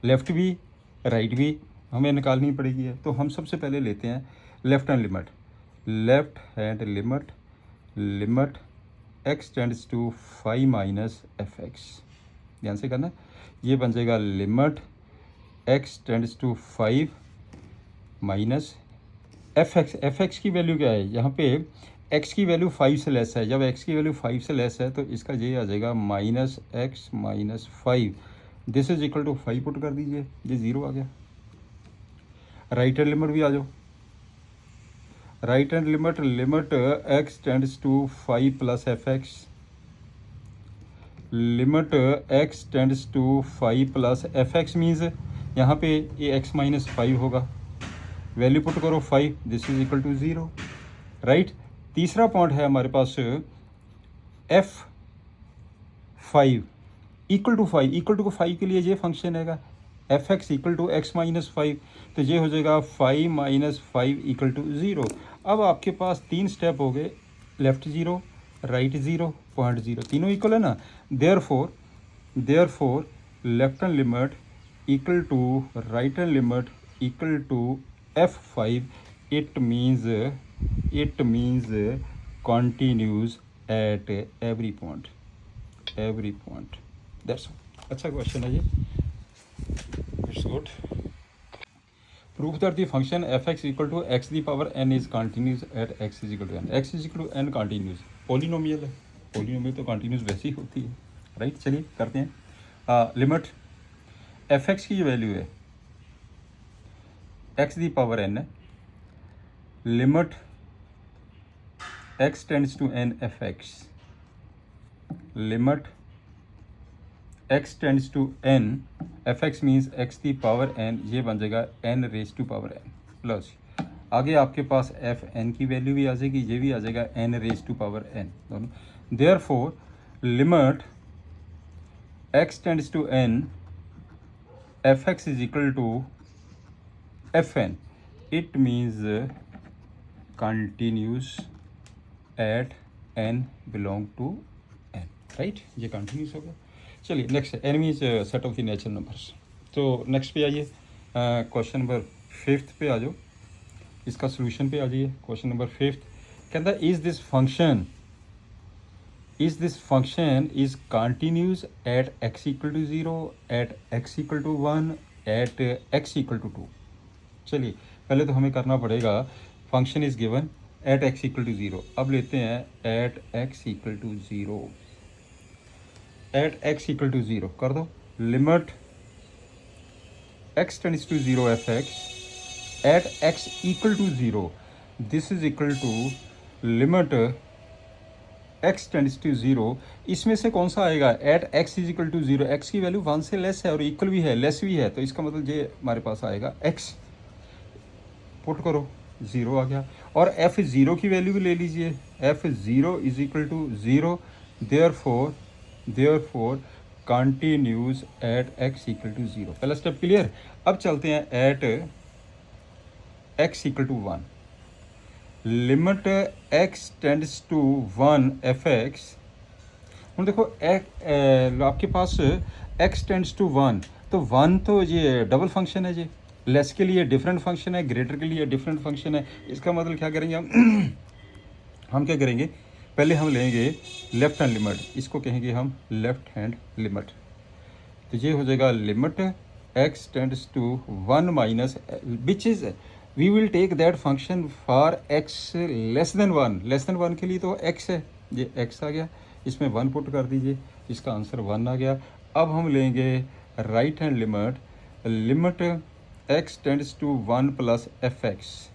A: लेफ़्ट भी राइट भी हमें निकालनी पड़ेगी है। तो हम सबसे पहले लेते हैं left hand limit, limit x tends to 5 minus f x, ध्यान से करना, ये बन जाएगा limit x tends to 5 minus f x की वैल्यू क्या है, यहाँ पे x की वैल्यू 5 से लेस है, जब x की वैल्यू 5 से लेस है तो इसका ये आ जाएगा minus x minus 5, this is equal to 5 put कर दीजिए, ये 0 आ गया। राइट हैंड लिमिट भी आ जाओ, right hand limit x tends to 5 plus f x, limit x tends to 5 plus f x means यहाँ पे ये x माइनस 5 होगा, वैल्यू पुट करो 5, this is equal to 0, right. तीसरा पॉइंट है हमारे पास f5 इक्वल टू 5 के लिए ये फंक्शन हैगा f x equal to x minus 5, तो ये हो जाएगा 5 माइनस 5 इक्वल टू 0। अब आपके पास 3 स्टेप हो गए, लेफ्ट 0, राइट 0, पॉइंट 0, तीनों इक्वल है ना। Therefore left hand limit equal to right hand limit equal to f5, it means continues at every point, that's all। अच्छा क्वेश्चन है ये, it's good. Proof that the function f x equal to x the power n is continuous at x is equal to n, x is equal to n continuous, polynomial है, polynomial तो continuous वैसे ही होती है, right. चलिए करते हैं। Limit f x की जो वैल्यू है x दी पावर n है, limit x tends to n f x, limit x tends to n f x means x the power n, ये बन जाएगा n raise to power n plus, आगे आपके पास एफ n की value भी आ जाएगी, ये भी आ जाएगा n raise to power n दोनों। Therefore limit x tends to n f x is equal to fn, it means continuous at n belong to n, right. ये कंटिन्यूस हो गया। चलिए next, enemies set of the natural numbers. तो next पे आइए, question number 5 पे आ जाओ, इसका सोल्यूशन पे आ जाइए। क्वेश्चन नंबर 5 कहता है is this function is continuous at x equal to 0, at x equal to 1, at x equal to 2। चलिए पहले तो हमें करना पड़ेगा, function is given at x equal to 0, अब लेते हैं eight x equal to 0। At x equal to zero कर दो, limit x tends to zero f x at x equal to zero, this is equal to limit x tends to zero. इसमें से कौन सा आएगा? At x is equal to zero, x की value 1 से less है और इक्वल भी है, लेस भी है, तो इसका मतलब ये हमारे पास आएगा x। पुट करो, ज़ीरो आ गया। और f ज़ीरो की वैल्यू भी ले लीजिए, f zero is equal to zero, therefore continuous at x equal to ज़ीरो। पहला स्टेप क्लियर। अब चलते हैं एट x इक्वल टू वन, limit x tends to one f x. हम देखो आपके पास x टेंड्स टू वन, तो वन तो ये डबल फंक्शन है, ये लेस के लिए डिफरेंट फंक्शन है, ग्रेटर के लिए डिफरेंट फंक्शन है। इसका मतलब क्या करेंगे हम हम क्या करेंगे, पहले हम लेंगे लेफ्ट हैंड लिमिट, इसको कहेंगे हम लेफ्ट हैंड लिमिट। तो ये हो जाएगा limit x tends to one minus which is we will take that function for x less than one. Less than one के लिए तो x है, ये x आ गया, इसमें वन पुट कर दीजिए, इसका आंसर वन आ गया। अब हम लेंगे right hand limit, limit x tends to one plus f x.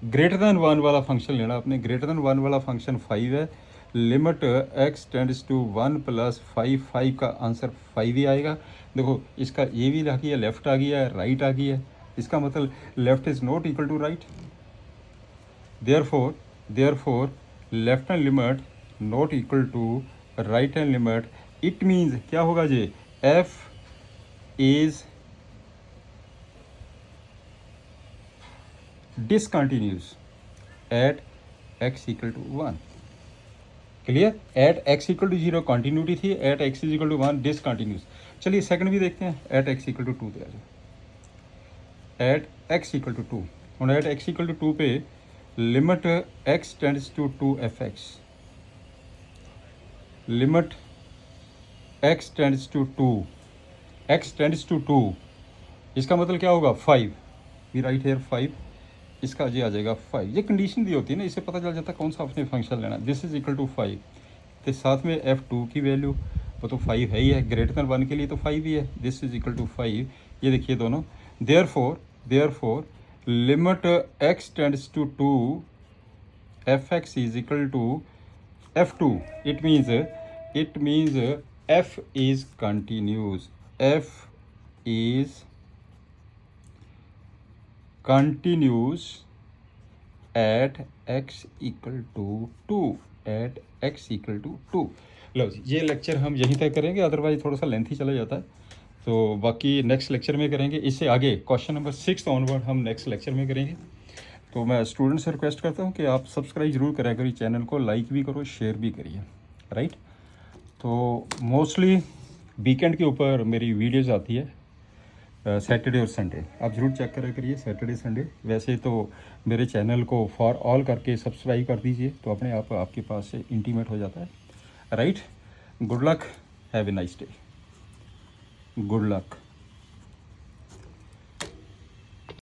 A: Greater than one वाला फंक्शन लेना आपने, ग्रेटर दैन वन वाला फंक्शन 5 है, limit x tends to one plus five, five का आंसर 5 ही आएगा। देखो इसका ये भी आ गया, लेफ्ट आ गया, राइट आ गया, इसका मतलब left is not equal to right, therefore left hand limit not equal to right hand limit. It means क्या होगा जी, f इज़ discontinuous at x equal to 1। Clear. At x equal to zero continuity थी, at x is equal to 1 discontinuous. चलिए second भी देखते हैं, eight x equal to 2 पे आ जाए, एट x इक्वल टू 2। हूँ एट x इक्वल टू 2 पे limit x tends to 2 f x, limit x tends to 2, x tends to 2, इसका मतलब क्या होगा 5, वी राइट हेयर 5, इसका जी आ जाएगा 5। ये कंडीशन दी होती है ना, इससे पता चल जाता है कौन सा आपने फंक्शन लेना। दिस इज इक्वल टू 5, तो साथ में f2 की वैल्यू वो तो 5 है ही है, ग्रेटर दैन 1 के लिए तो 5 ही है, दिस इज इक्वल टू 5। ये देखिए दोनों, therefore limit x tends to 2 f x is equal to f2। It means f is continuous, f is continues at x equal to 2, at x equal to 2। लो जी, ये lecture हम यहीं तक करेंगे, otherwise थोड़ा सा लेंथी चला जाता है, तो बाकी नेक्स्ट लेक्चर में करेंगे। इससे आगे क्वेश्चन नंबर 6 ऑनवर्ड हम नेक्स्ट लेक्चर में करेंगे। तो मैं स्टूडेंट से रिक्वेस्ट करता हूँ कि आप सब्सक्राइब ज़रूर करें करिए, चैनल को लाइक भी करो, शेयर भी करिए, राइट। तो मोस्टली वीकेंड के ऊपर मेरी वीडियोज़ आती है, सैटरडे और संडे, आप ज़रूर चेक करा करिए सैटरडे संडे। वैसे तो मेरे चैनल को फॉर ऑल करके सब्सक्राइब कर दीजिए, तो अपने आप आपके पास से इंटीमेट हो जाता है, right. Good luck, have a nice day, good luck.